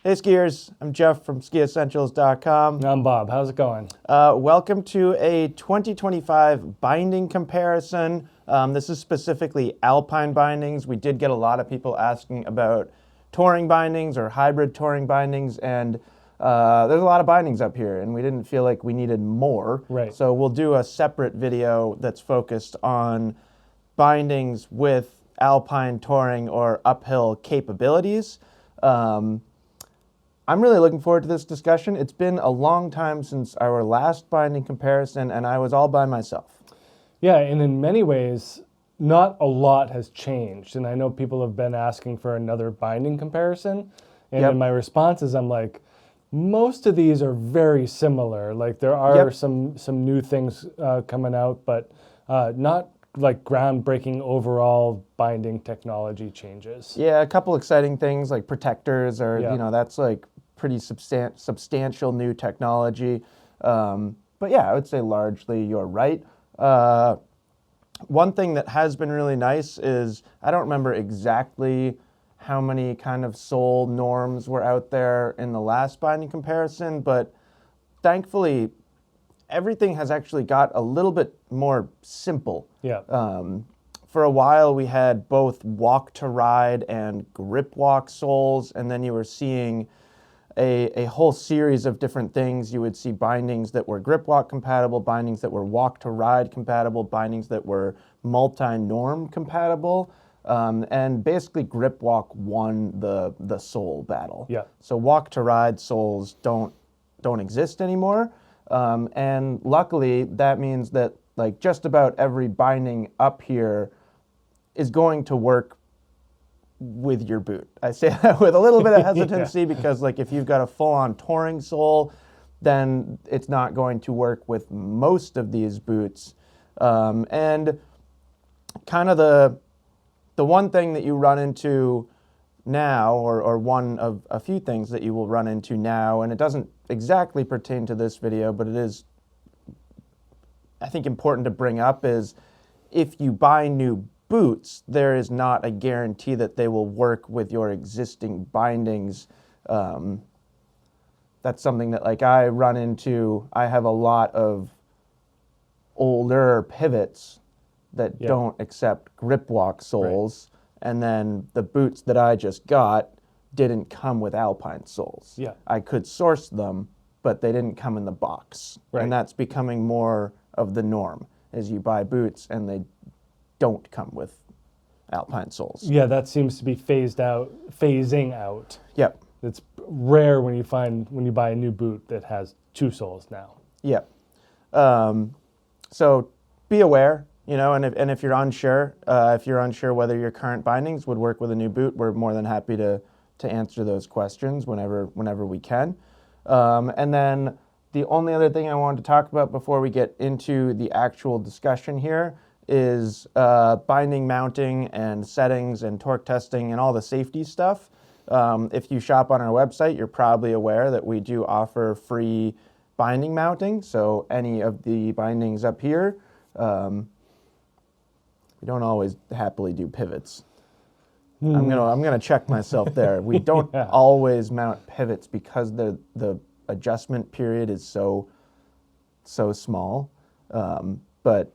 Hey skiers, I'm Jeff from skiessentials.com. I'm Bob. How's it going? Welcome to a 2025 binding comparison. This is specifically Alpine bindings. We did get a lot of people asking about touring bindings or hybrid touring bindings, and there's a lot of bindings up here, and we didn't feel like we needed more. Right. So we'll do a separate video that's focused on bindings with Alpine touring or uphill capabilities. I'm really looking forward to this discussion. It's been a long time since our last binding comparison, and I was all by myself. Yeah, and in many ways, not a lot has changed. And I know people have been asking for another binding comparison. And in my responses, I'm like, most of these are very similar. Like there are some new things coming out, but not like groundbreaking overall binding technology changes. Yeah, a couple exciting things like protectors or, that's like pretty substantial new technology. But yeah, I would say largely you're right. One thing that has been really nice is, I don't remember exactly how many kind of sole norms were out there in the last binding comparison, but thankfully everything has actually got a little bit more simple. Yeah. For a while we had both walk to ride and grip walk soles, and then you were seeing a whole series of different things. You would see bindings that were grip walk compatible, bindings that were walk to ride compatible, bindings that were multi-norm compatible, and basically grip walk won the sole battle. Yeah. So walk to ride soles don't exist anymore, and luckily that means that like just about every binding up here is going to work with your boot. I say that with a little bit of hesitancy because like if you've got a full-on touring sole, then it's not going to work with most of these boots. And kind of the one thing that you run into now, or one of a few things that you will run into now, and it doesn't exactly pertain to this video, but it is, I think, important to bring up, is if you buy new boots, there is not a guarantee that they will work with your existing bindings. That's something that like I run into. I have a lot of older pivots that don't accept grip walk soles, and then the boots that I just got didn't come with Alpine soles. Yeah. I could source them, but they didn't come in the box. Right. And that's becoming more of the norm, is you buy boots and they don't come with Alpine soles. Yeah, that seems to be phasing out. Yep. It's rare when you buy a new boot that has two soles now. Yep. So be aware, and if you're unsure, whether your current bindings would work with a new boot, we're more than happy to answer those questions whenever we can. And then the only other thing I wanted to talk about before we get into the actual discussion here is binding mounting and settings and torque testing and all the safety stuff. If you shop on our website, you're probably aware that we do offer free binding mounting. So any of the bindings up here, we don't always happily do pivots. I'm gonna check myself there. We don't always mount pivots because the adjustment period is so small, but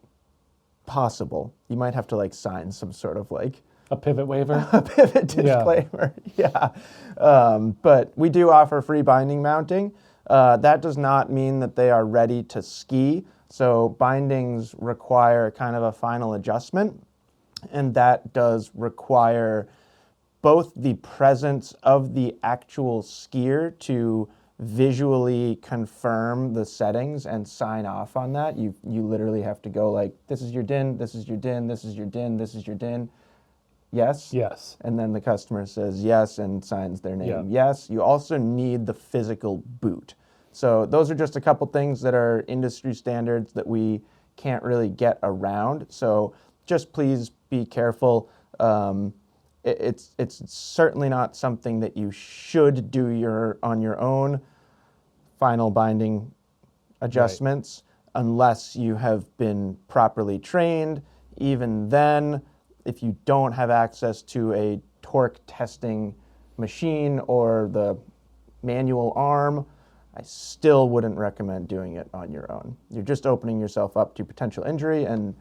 possible. You might have to like sign some sort of like a pivot waiver, a pivot disclaimer. Yeah. But we do offer free binding mounting. That does not mean that they are ready to ski. So bindings require kind of a final adjustment, and that does require both the presence of the actual skier to visually confirm the settings and sign off on that. You literally have to go like, this is your DIN, this is your DIN, this is your DIN, this is your DIN. Yes? Yes. And then the customer says yes and signs their name. Yes. You also need the physical boot. So those are just a couple things that are industry standards that we can't really get around. So just please be careful. It's certainly not something that you should do on your own final binding adjustments unless you have been properly trained. Even then, if you don't have access to a torque testing machine or the manual arm, I still wouldn't recommend doing it on your own. You're just opening yourself up to potential injury and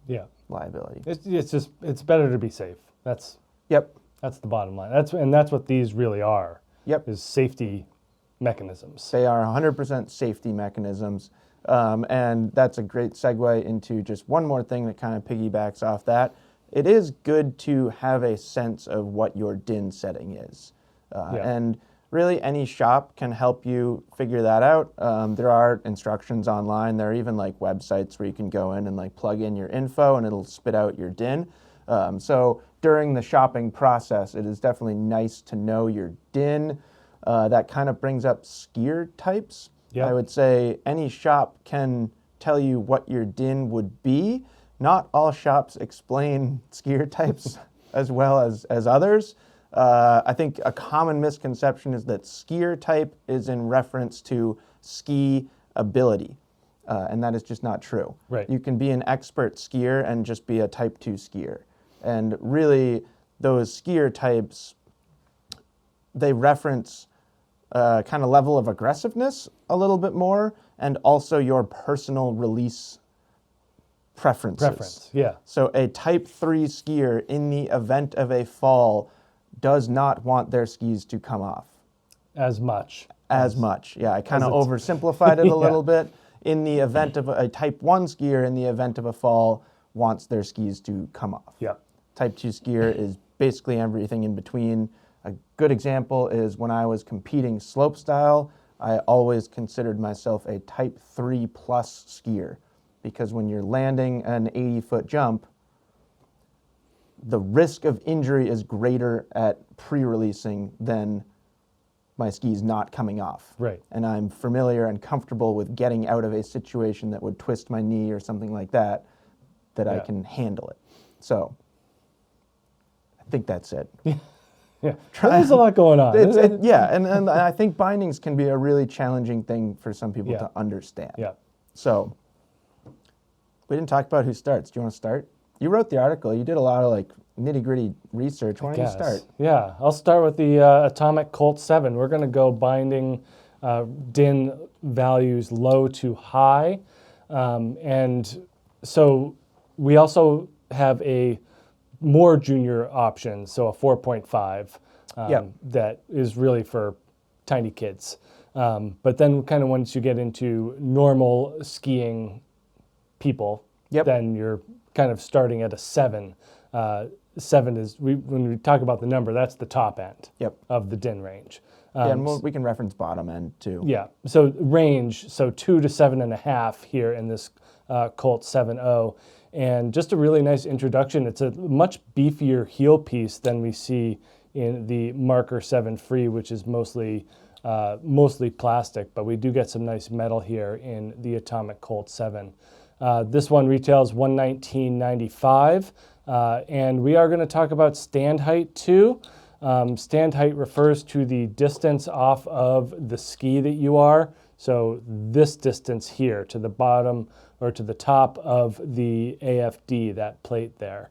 Yeah. liability. It's better to be safe. That's Yep. the bottom line. That's what these really are. Yep. Is safety mechanisms. They are 100% safety mechanisms. And that's a great segue into just one more thing that kind of piggybacks off that. It is good to have a sense of what your DIN setting is. And really any shop can help you figure that out. There are instructions online. There are even like websites where you can go in and like plug in your info and it'll spit out your DIN. So during the shopping process, it is definitely nice to know your DIN. That kind of brings up skier types. Yep. I would say any shop can tell you what your DIN would be. Not all shops explain skier types as well as others. I think a common misconception is that skier type is in reference to ski ability, and that is just not true. Right. You can be an expert skier and just be a type 2 skier. And really, those skier types, they reference kind of level of aggressiveness a little bit more, and also your personal release preferences. Yeah. So a type 3 skier in the event of a fall does not want their skis to come off. As much. Yeah, I kind of oversimplified it a little bit. In the event of a type 1 skier, in the event of a fall, wants their skis to come off. Yeah. Type 2 skier is basically everything in between. A good example is when I was competing slopestyle, I always considered myself a type 3 plus skier, because when you're landing an 80-foot jump, the risk of injury is greater at pre-releasing than my skis not coming off. Right. And I'm familiar and comfortable with getting out of a situation that would twist my knee or something like that, I can handle it. So I think that's it. Yeah. There's a lot going on. And I think bindings can be a really challenging thing for some people to understand. Yeah. So we didn't talk about who starts. Do you want to start? You wrote the article. You did a lot of like nitty-gritty research. Why don't you start? Yeah, I'll start with the Atomic Colt 7. We're going to go binding DIN values low to high. And so we also have a more junior option, so a 4.5 that is really for tiny kids. But then kind of once you get into normal skiing people, then you're kind of starting at a 7. 7 is, when we talk about the number, that's the top end of the DIN range. And we can reference bottom end too. Yeah, so range, so 2 to 7.5 here in this Colt 7.0. And just a really nice introduction. It's a much beefier heel piece than we see in the Marker 7 Free, which is mostly plastic, but we do get some nice metal here in the Atomic Colt 7. This one retails $119.95, and we are going to talk about stand height too. Stand height refers to the distance off of the ski that you are. So this distance here to the bottom or to the top of the AFD, that plate there.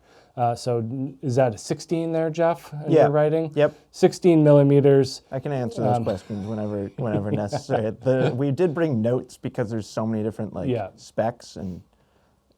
So is that a 16 there, Jeff, in your writing? Yep. 16 millimeters. I can answer those questions whenever necessary. We did bring notes because there's so many different specs, and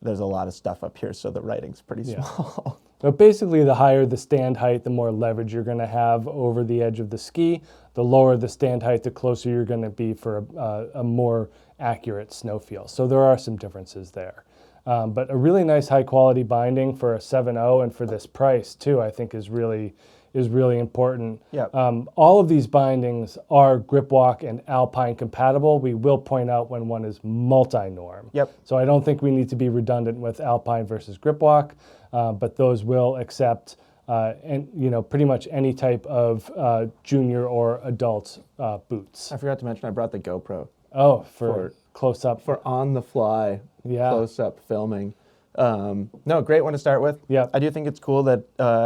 there's a lot of stuff up here, so the writing's pretty small. But basically, the higher the stand height, the more leverage you're going to have over the edge of the ski. The lower the stand height, the closer you're going to be for a more accurate snow feel. So there are some differences there. But a really nice high quality binding for a 7.0 and for this price too, I think is really important. Yep. All of these bindings are grip walk and Alpine compatible. We will point out when one is multi-norm. Yep. So I don't think we need to be redundant with Alpine versus grip walk, but those will accept pretty much any type of junior or adult boots. I forgot to mention I brought the GoPro. Oh, for close up. For on the fly close up filming. No, great one to start with. Yeah. I do think it's cool that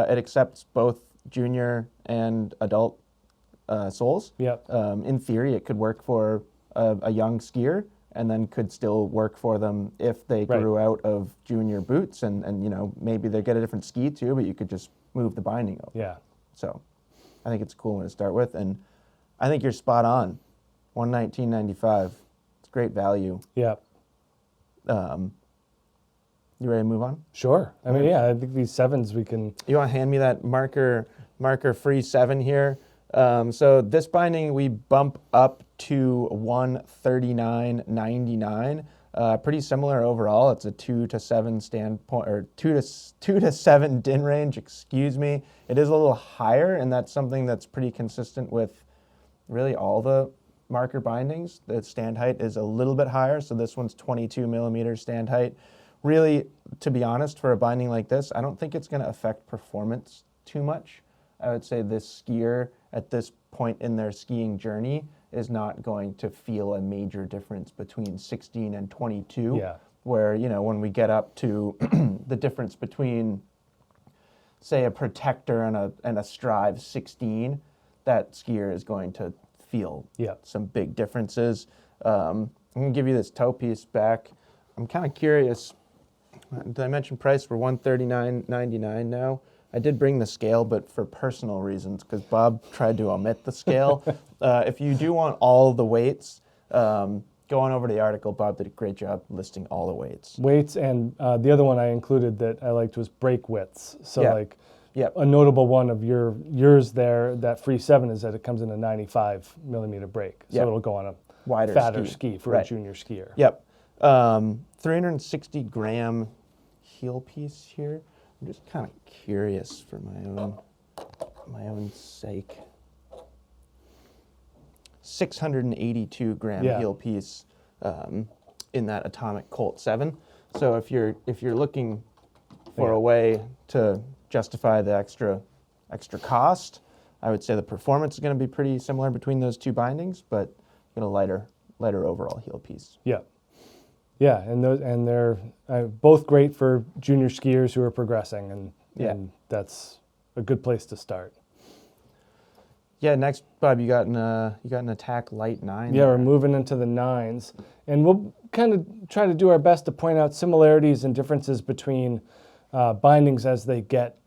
it accepts both junior and adult soles. Yeah. In theory, it could work for a young skier, and then could still work for them if they grew out of junior boots, and maybe they get a different ski too, but you could just move the binding over. Yeah. So I think it's a cool one to start with, and I think you're spot on. $119.95. It's great value. Yeah. You ready to move on? Sure. I mean, yeah, I think these 7s we can. You want to hand me that marker free 7 here? So this binding we bump up to $139.99. Pretty similar overall. It's a 2 to 7 standpoint, or 2 to 7 din range. Excuse me. It is a little higher, and that's something that's pretty consistent with really all the marker bindings. The stand height is a little bit higher, so this one's 22 millimeter stand height. Really, to be honest, for a binding like this, I don't think it's going to affect performance too much. I would say this skier at this point in their skiing journey is not going to feel a major difference between 16 and 22, where, you know, when we get up to the difference between, say, a Protector and a Strive 16, that skier is going to feel some big differences. I'm going to give you this toe piece back. I'm kind of curious. Did I mention price for $139.99 now? I did bring the scale, but for personal reasons, because Bob tried to omit the scale. If you do want all the weights, go on over to the article. Bob did a great job listing all the weights. Weights, and the other one I included that I liked was brake widths. So a notable one of yours there, that free 7, is that it comes in a 95 millimeter brake. So it'll go on a wider fatter ski for a junior skier. 360 gram heel piece here. I'm just kind of curious for my own sake. 682 gram heel piece in that Atomic Colt 7. So if you're looking for a way to justify the extra cost, I would say the performance is going to be pretty similar between those two bindings, but you know, lighter overall heel piece. Yeah, and they're both great for junior skiers who are progressing, and that's a good place to start. Yeah, next, Bob, you got an Attack LYT 9. Yeah, we're moving into the 9s, and we'll kind of try to do our best to point out similarities and differences between bindings as they get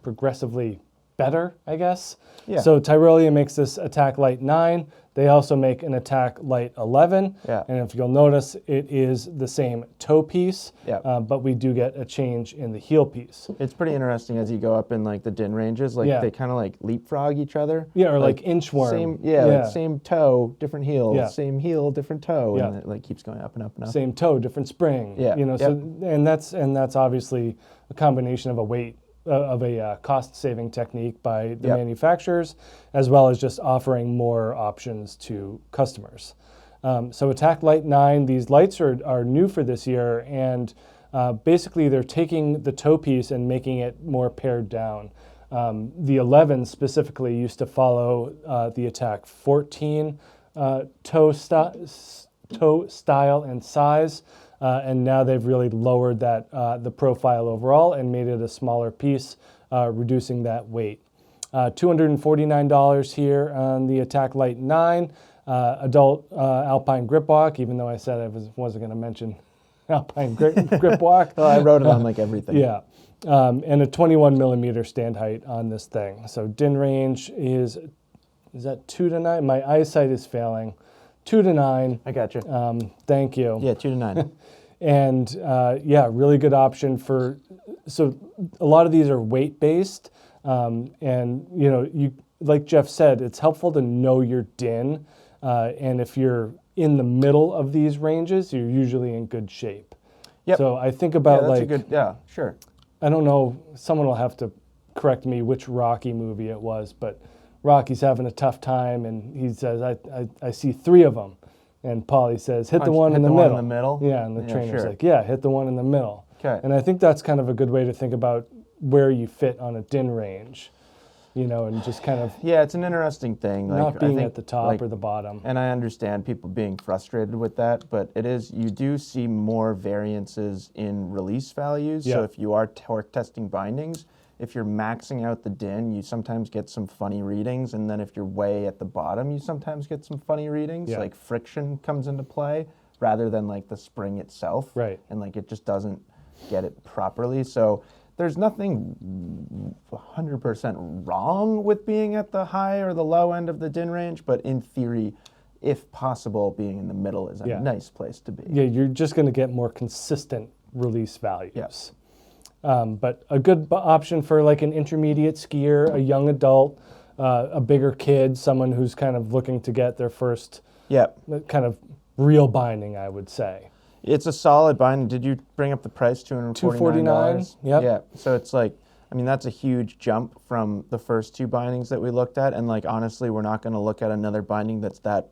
progressively better, I guess. So Tyrolia makes this Attack LYT 9. They also make an Attack LYT 11, and if you'll notice, it is the same toe piece, but we do get a change in the heel piece. It's pretty interesting as you go up in like the din ranges, like they kind of like leapfrog each other. Or like inchworm. Like same toe, different heel, same heel, different toe, and it like keeps going up and up and up. Same toe, different spring. You know, so and that's obviously a combination of a weight. Of a cost-saving technique by the manufacturers, as well as just offering more options to customers. So Attack LYT 9, these lights are new for this year, and basically they're taking the toe piece and making it more pared down. The 11 specifically used to follow the Attack 14 toe style and size. And now they've really lowered that the profile overall and made it a smaller piece, reducing that weight. $249 here on the Attack LYT 9. Adult Alpine grip walk, even though I said I wasn't going to mention Alpine grip walk. Oh, I wrote it on like everything. And a 21 millimeter stand height on this thing. So din range is that 2 to 9? My eyesight is failing. 2 to 9. I got you. Thank you. Yeah, 2 to 9. And really good option for. So a lot of these are weight based, and you know, you like Jeff said, it's helpful to know your din, and if you're in the middle of these ranges, you're usually in good shape. So I think about sure. I don't know. Someone will have to correct me which Rocky movie it was, but Rocky's having a tough time, and he says, I see 3 of them. And Paulie says, hit the one in the middle. Yeah, and the trainer's like, hit the one in the middle. Okay. And I think that's kind of a good way to think about where you fit on a din range, you know, and just kind of... Yeah, it's an interesting thing. Like, not being at the top or the bottom. And I understand people being frustrated with that, but you do see more variances in release values. So if you are torque testing bindings, if you're maxing out the din, you sometimes get some funny readings, and then if you're way at the bottom, you sometimes get some funny readings. Like friction comes into play rather than like the spring itself. Right. And like it just doesn't get it properly. So there's nothing 100% wrong with being at the high or the low end of the DIN range, but in theory, if possible, being in the middle is a nice place to be. Yeah, you're just going to get more consistent release values. Yes. But a good option for like an intermediate skier, a young adult, a bigger kid, someone who's kind of looking to get their first kind of real binding, I would say. It's a solid binding. Did you bring up the price? $249. Yep. Yeah. So it's like, I mean, that's a huge jump from the first two bindings that we looked at. And like, honestly, we're not going to look at another binding that's that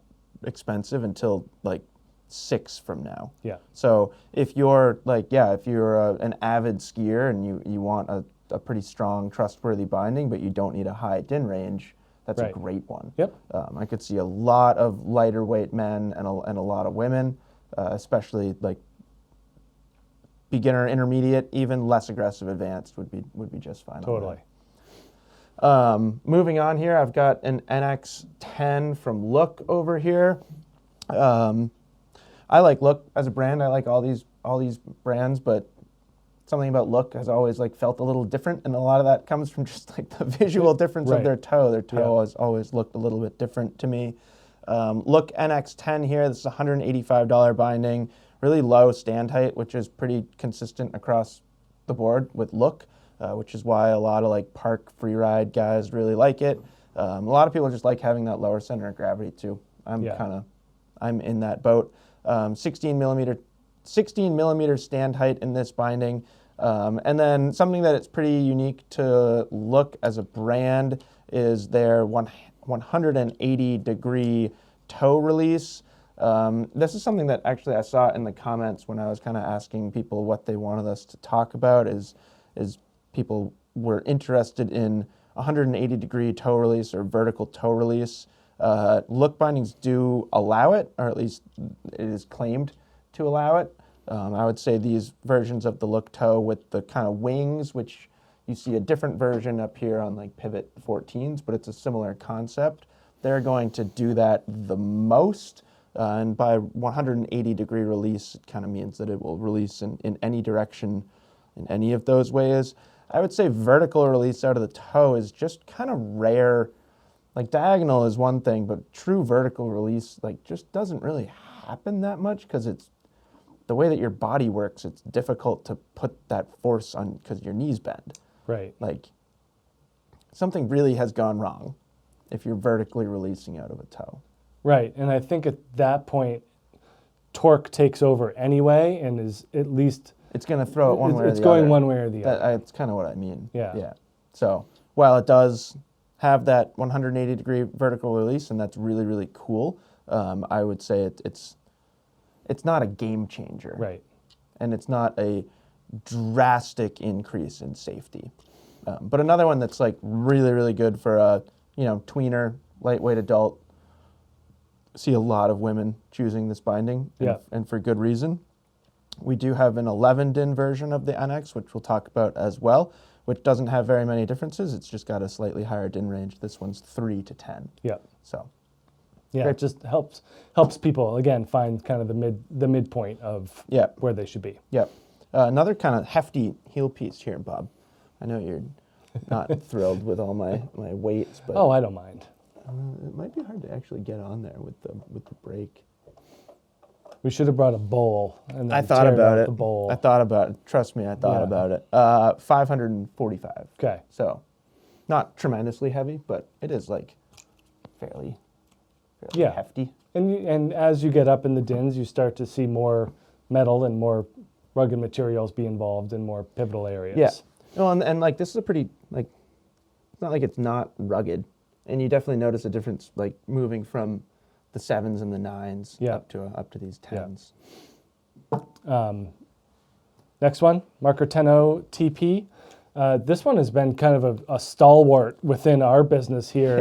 expensive until like 6 from now. Yeah. So if you're like, if you're an avid skier and you want a pretty strong, trustworthy binding, but you don't need a high DIN range, that's a great one. Yep. I could see a lot of lighter weight men and a lot of women, especially like beginner, intermediate, even less aggressive, advanced would be just fine. Totally. Moving on here, I've got an NX10 from Look over here. I like Look as a brand. I like all these brands, but something about Look has always like felt a little different, and a lot of that comes from just like the visual difference of their toe. Their toe has always looked a little bit different to me. Look NX10 here. This is a $185 binding, really low stand height, which is pretty consistent across the board with Look, which is why a lot of like park freeride guys really like it. A lot of people just like having that lower center of gravity too. I'm in that boat. 16 millimeter stand height in this binding. And then something that it's pretty unique to Look as a brand is their 180 degree toe release. This is something that actually I saw in the comments when I was kind of asking people what they wanted us to talk about is people were interested in 180 degree toe release or vertical toe release. Look bindings do allow it, or at least it is claimed to allow it. I would say these versions of the Look toe with the kind of wings, which you see a different version up here on like Pivot 14s, but it's a similar concept. They're going to do that the most, and by 180 degree release, it kind of means that it will release in any direction in any of those ways. I would say vertical release out of the toe is just kind of rare. Like diagonal is one thing, but true vertical release like just doesn't really happen that much because it's the way that your body works. It's difficult to put that force on because your knees bend. Right. Like something really has gone wrong if you're vertically releasing out of a toe. Right, and I think at that point, torque takes over anyway, and is at least it's going to throw it one way or the other. It's going one way or the other. That's kind of what I mean. Yeah. So while it does have that 180 degree vertical release, and that's really, really cool, I would say it's not a game changer. Right. And it's not a drastic increase in safety. But another one that's like really, really good for a tweener, lightweight adult. See a lot of women choosing this binding, and for good reason. We do have an 11 DIN version of the NX, which we'll talk about as well, which doesn't have very many differences. It's just got a slightly higher DIN range. This one's 3 to 10. Yeah. So. Yeah, great. it just helps people again find kind of the midpoint of where they should be. Yep. Another kind of hefty heel piece here, Bob. I know you're not thrilled with all my weights, but I don't mind. It might be hard to actually get on there with the brake. We should have brought a bowl and then I thought about it. the bowl. I thought about it. Trust me, I thought about it. 545. Okay. So, not tremendously heavy, but it is like fairly hefty. And as you get up in the DINs, you start to see more metal and more rugged materials be involved in more pivotal areas. Yeah. Well, and like this is a pretty like it's not like it's not rugged, and you definitely notice a difference like moving from the 7s and the 9s up to these 10s. Next one, Marker 10.0 TP. This one has been kind of a stalwart within our business here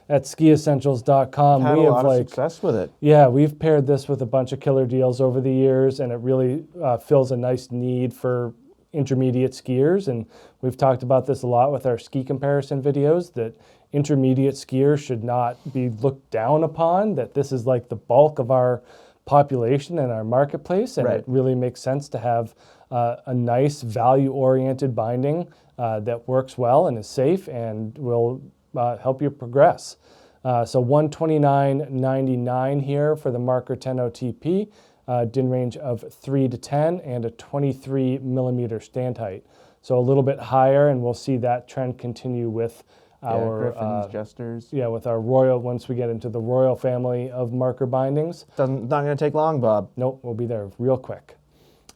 at skiessentials.com. Had a lot of success with it. Yeah, we've paired this with a bunch of killer deals over the years, and it really fills a nice need for intermediate skiers. And we've talked about this a lot with our ski comparison videos, that intermediate skiers should not be looked down upon, that this is like the bulk of our population in our marketplace, and Right. it really makes sense to have a nice value-oriented binding that works well and is safe and will help you progress. So $129.99 here for the Marker 10 OTP, din range of 3 to 10, and a 23 millimeter stand height. So a little bit higher, and we'll see that trend continue with our Griffons, Jesters. yeah, with our Royal, once we get into the Royal family of marker bindings. Not going to take long, Bob. Nope, we'll be there real quick.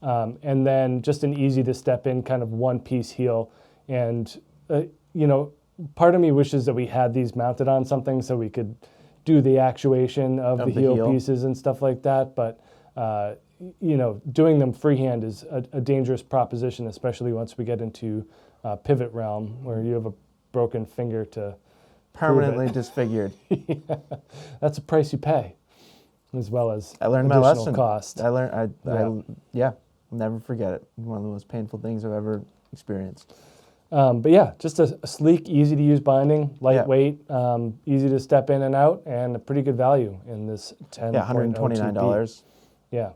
And then just an easy to step in kind of one-piece heel. And, you know, part of me wishes that we had these mounted on something so we could do the actuation of the heel pieces and stuff like that. But, you know, doing them freehand is a dangerous proposition, especially once we get into pivot realm where you have a broken finger to Permanently disfigured. Yeah, that's a price you pay, as well as I learned my additional lesson. cost. I learned. Yeah, I'll never forget it. One of the most painful things I've ever experienced. But yeah, just a sleek, easy to use binding, lightweight, easy to step in and out, and a pretty good value in this 10. Yeah, $129. Yeah,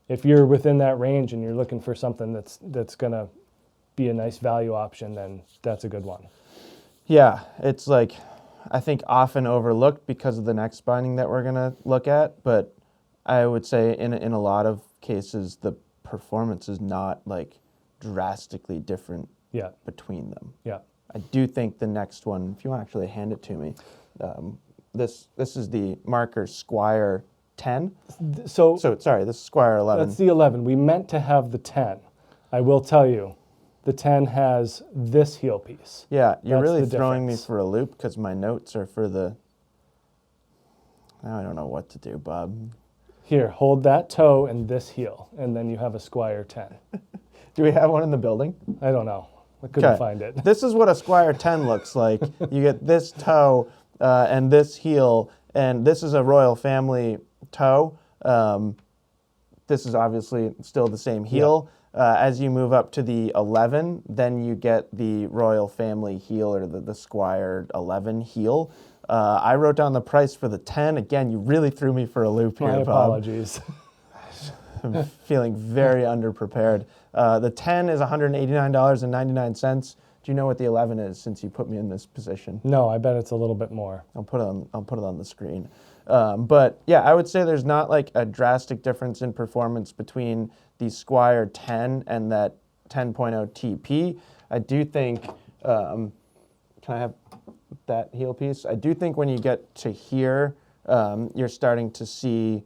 if you're within that range and you're looking for something that's gonna be a nice value option, then that's a good one. Yeah, it's like, I think often overlooked because of the next binding that we're gonna look at, but I would say in a lot of cases the performance is not like drastically different Yeah, between them. yeah. I do think the next one, if you want to actually hand it to me, this is the Marker Squire 10. So Sorry, this is Squire 11. that's the 11. We meant to have the 10. I will tell you, the 10 has this heel piece. Yeah, you're That's really the throwing me difference. for a loop because my notes are for the. Now I don't know what to do, Bob. Here, hold that toe and this heel, and then you have a Squire 10. Do we have one in the building? I don't know. I couldn't Okay. find it. This is what a Squire 10 looks like. You get this toe and this heel, and this is a Royal Family toe. This is obviously still the same heel. As you move up to the 11, then you get the Royal Family heel, or the Squire 11 heel. I wrote down the price for the 10. Again, you really threw me for a loop here, My Bob. apologies. I'm feeling very underprepared. The 10 is $189.99. Do you know what the 11 is, since you put me in this position? No, I bet it's a little bit more. I'll put it on the screen. But yeah, I would say there's not like a drastic difference in performance between the Squire 10 and that 10.0 TP. I do think, can I have that heel piece? I do think when you get to here, you're starting to see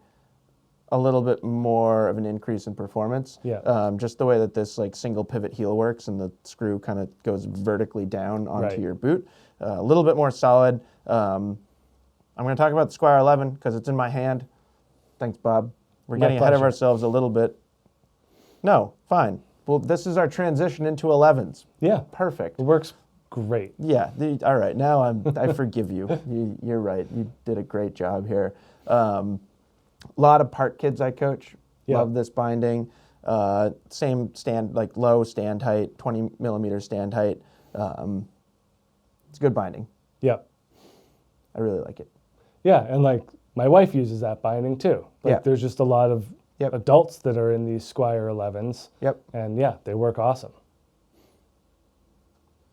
a little bit more of an increase in performance. Yeah. Just the way that this like single pivot heel works and the screw kind of goes vertically down onto your boot. A little bit more solid. I'm going to talk about the Squire 11 because it's in my hand. Thanks, Bob. We're getting ahead of ourselves a little bit. No, fine. Well, this is our transition into 11s. Yeah. Perfect. It works great. Yeah. All right. Now I forgive you. You're right. You did a great job here. A lot of part kids I coach. Yeah. Love this binding. Same stand, like low stand height, 20 millimeter stand height. It's good binding. Yeah. I really like it. Yeah, and like my wife uses that binding too. Like there's just a lot of adults that are in these Squire 11s. Yep. And yeah, they work awesome.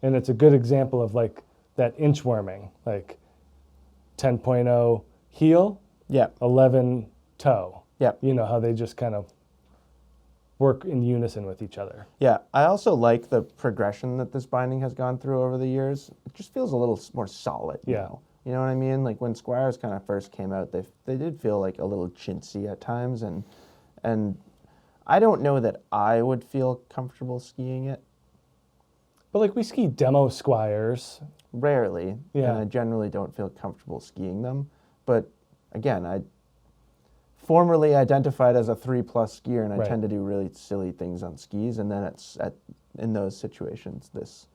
And it's a good example of like that inchworming, like 10.0 heel, Yep. 11 toe. Yep. You know how they just kind of work in unison with each other. Yeah, I also like the progression that this binding has gone through over the years. It just feels a little more solid. Now. You know what I mean? Like when Squires kind of first came out, they did feel like a little chintzy at times, and I don't know that I would feel comfortable skiing it. But like we ski demo Squires. Rarely, Yeah. and I generally don't feel comfortable skiing them. But again, I formerly identified as a 3+ skier, and I tend to do really silly things on skis, and then in those situations, this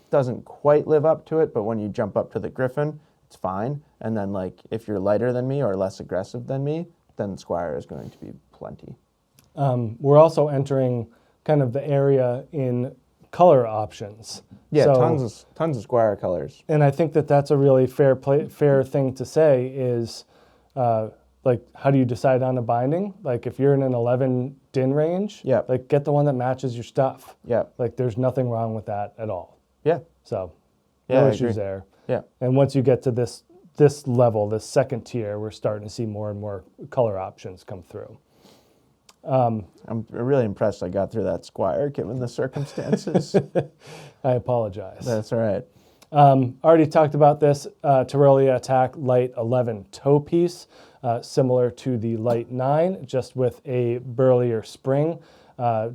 doesn't quite live up to it, but when you jump up to the Griffon, it's fine. And then like if you're lighter than me or less aggressive than me, then Squire is going to be plenty. We're also entering kind of the area in color options. Yeah, So- tons of Squire colors. And I think that that's a really fair thing to say is like, how do you decide on a binding? Like, if you're in an 11 DIN range, Yep. like, get the one that matches your stuff. Yeah. Like, there's nothing wrong with that at all. Yeah. So, Yeah, no I issues agree. there. Yeah. And once you get to this level, this second tier, we're starting to see more and more color options come through. I'm really impressed I got through that Squire, given the circumstances. I apologize. That's all right. Already talked about this Tyrolia Attack LYT 11 toe piece, similar to the LYT 9, just with a burlier spring,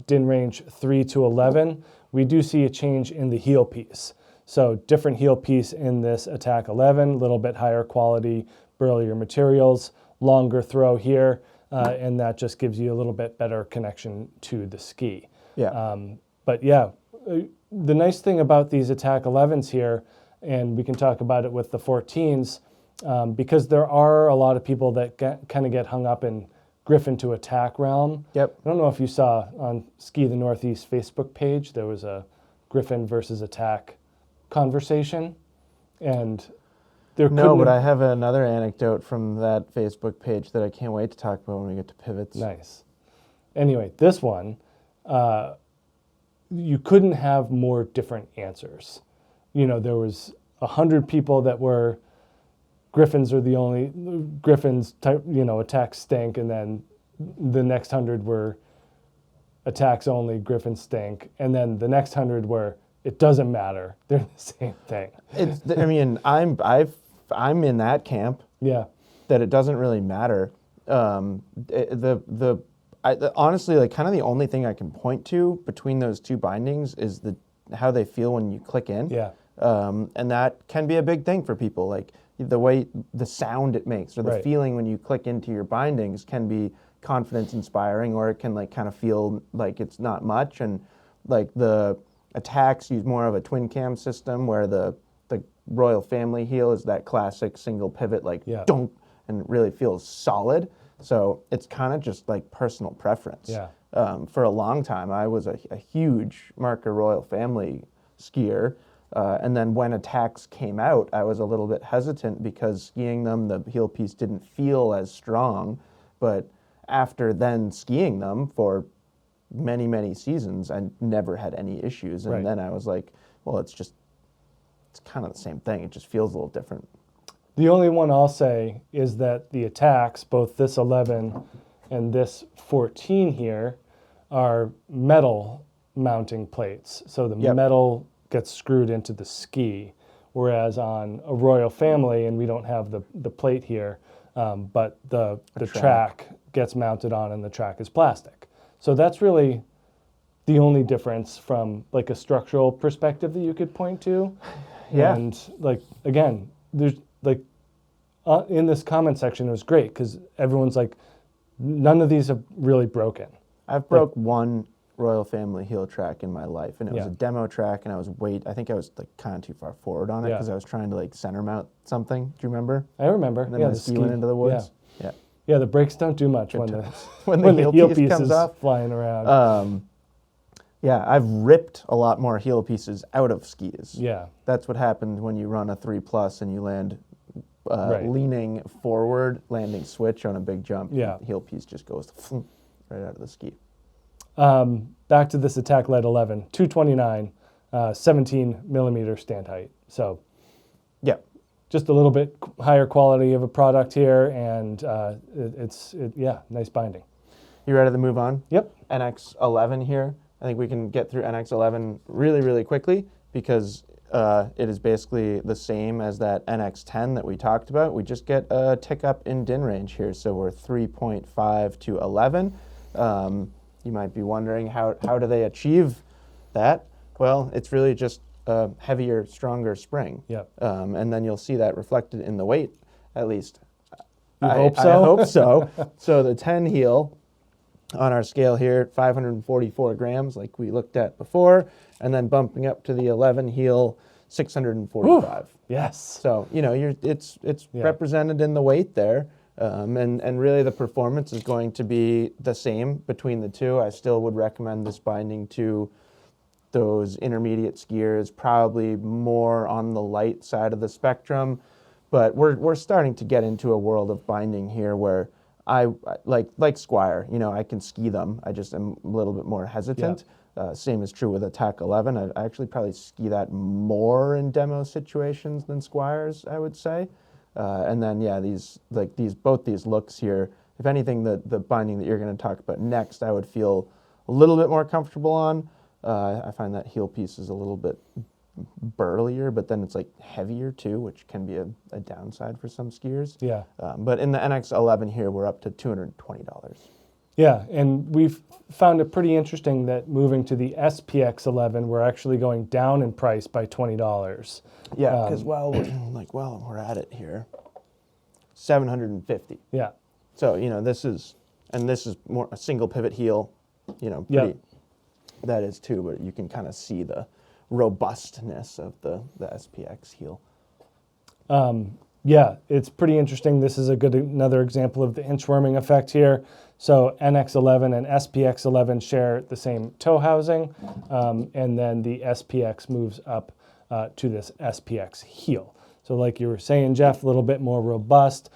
DIN range 3 to 11. We do see a change in the heel piece. So different heel piece in this Attack 11, a little bit higher quality, burlier materials, longer throw here, and that just gives you a little bit better connection to the ski. Yeah. But yeah, the nice thing about these Attack 11s here, and we can talk about it with the 14s, because there are a lot of people that kind of get hung up in Griffon to Attack realm. Yep. I don't know if you saw on Ski the Northeast Facebook page, there was a Griffon versus Attack conversation, and there No, but I have another anecdote from that Facebook page that I can't wait to talk about when we get to pivots. Nice. Anyway, this one, you couldn't have more different answers. You know, there was 100 people that were Griffons are the only Griffons type, you know, attacks stink, and then the next 100 were attacks only, Griffons stink, and then the next 100 were it doesn't matter, they're the same thing. I mean, I'm in that camp. Yeah. That it doesn't really matter. Honestly, like, kind of the only thing I can point to between those two bindings is how they feel when you click in. Yeah. And that can be a big thing for people. Like, the sound it makes, or the Right. feeling when you click into your bindings can be confidence inspiring, or it can, like, kind of feel like it's not much. And like the attacks use more of a twin cam system, where the Royal Family heel is that classic single pivot, like, Yeah. dunk, and it really feels solid. So it's kind of just like personal preference. Yeah. For a long time, I was a huge Marker Royal Family skier. And then when attacks came out, I was a little bit hesitant because skiing them, the heel piece didn't feel as strong. But after then skiing them for many, many seasons, I never had any issues. And Right. then I was like, well, it's kind of the same thing. It just feels a little different. The only one I'll say is that the attacks, both this 11 and this 14 here, are metal mounting plates. So the Yep. metal gets screwed into the ski, whereas on a Royal Family, and we don't have the plate here, but the track gets mounted on, and the track is plastic. So that's really the only difference from, like, a structural perspective that you could point to. Yeah. And, like, again, there's, like, in this comment section, it was great because everyone's like, none of these have really broken. I've broke one Royal Family heel track in my life, and it was Yeah. a demo track, and I think I was, like, kind of too far forward on it Yeah. because I was trying to, like, center mount something. Do you remember? I remember. And then Yeah, the ski went into the woods. Yeah. Yeah, the brakes don't do much when the When the when the heel heel piece piece comes is off. flying around. Yeah, I've ripped a lot more heel pieces out of skis. Yeah. That's what happens when you run a 3+ and you land Right. leaning forward, landing switch on a big jump. Yeah. Heel piece just goes right out of the ski. Back to this Attack LYT 11, 229, 17 millimeter stand height. So Yeah. just a little bit higher quality of a product here, and nice binding. You ready to move on? Yep. NX11 here. I think we can get through NX11 really, really quickly because it is basically the same as that NX10 that we talked about. We just get a tick up in DIN range here, so we're 3.5 to 11. You might be wondering how do they achieve that? Well, it's really just a heavier, stronger spring. Yep. And then you'll see that reflected in the weight, at least. You hope so? I hope so. So the 10 heel on our scale here, 544 grams, like we looked at before, and then bumping up to the 11 heel, 645. Yes. So, you know, it's represented in the weight there, and really the performance is going to be the same between the two. I still would recommend this binding to those intermediate skiers, probably more on the light side of the spectrum, but we're starting to get into a world of binding here where I like Squire, you know, I can ski them. I just am a little bit more hesitant. Same is true with Attack 11. I actually probably ski that more in demo situations than Squires, I would say. And then yeah, both these looks here. If anything, the binding that you're going to talk about next, I would feel a little bit more comfortable on. I find that heel piece is a little bit burlier, but then it's like heavier too, which can be a downside for some skiers. Yeah. But in the NX11 here, we're up to $220. Yeah, and we've found it pretty interesting that moving to the SPX11, we're actually going down in price by $20. Yeah, because we're at it here, $750. Yeah. So you know this is more a single pivot heel, you know, pretty, that is too, but you can kind of see the robustness of the SPX heel. Yeah, it's pretty interesting. This is another example of the inchworming effect here. So NX11 and SPX11 share the same toe housing, and then the SPX moves up to this SPX heel. So like you were saying, Jeff, a little bit more robust,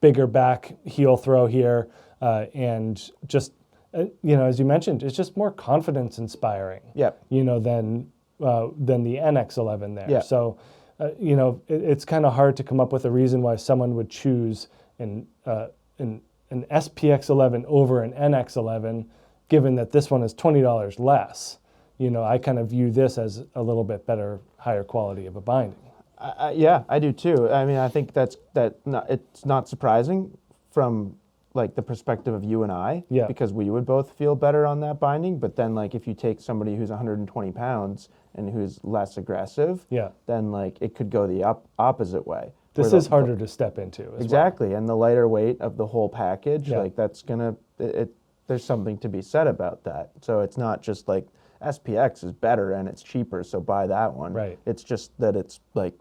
bigger back heel throw here, and just, you know, as you mentioned, it's just more confidence inspiring, you know, than the NX11 there. Yeah. So, you know, it's kind of hard to come up with a reason why someone would choose an SPX11 over an NX11, given that this one is $20 less. You know, I kind of view this as a little bit better, higher quality of a binding. Yeah, I do too. I mean, I think it's not surprising from like the perspective of you and I, because we would both feel better on that binding. But then like if you take somebody who's 120 pounds and who's less aggressive, then like it could go the opposite way. This is harder to step into as exactly, and the lighter weight of the whole package, like that's gonna, there's something to be said about that. So it's not just like SPX is better and it's cheaper, so buy that one. Right. It's just that it's like,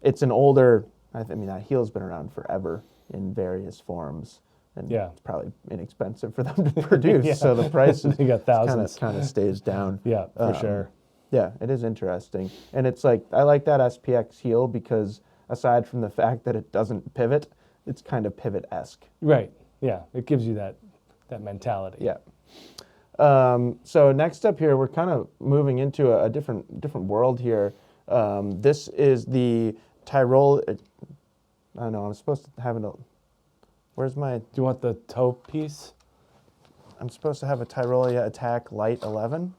it's an older, I mean, that heel's been around forever in various forms. And it's probably inexpensive for them to produce, so the price is you got thousands. Kind of stays down. Yeah, for sure. Yeah, it is interesting. And it's like, I like that SPX heel because aside from the fact that it doesn't pivot, it's kind of pivot-esque. Right, yeah, it gives you that mentality. Yeah. So next up here, we're kind of moving into a different world here. This is the Tyrolia, I don't know, I'm supposed to have it, where's my... Do you want the toe piece? I'm supposed to have a Tyrolia Attack LYT 11.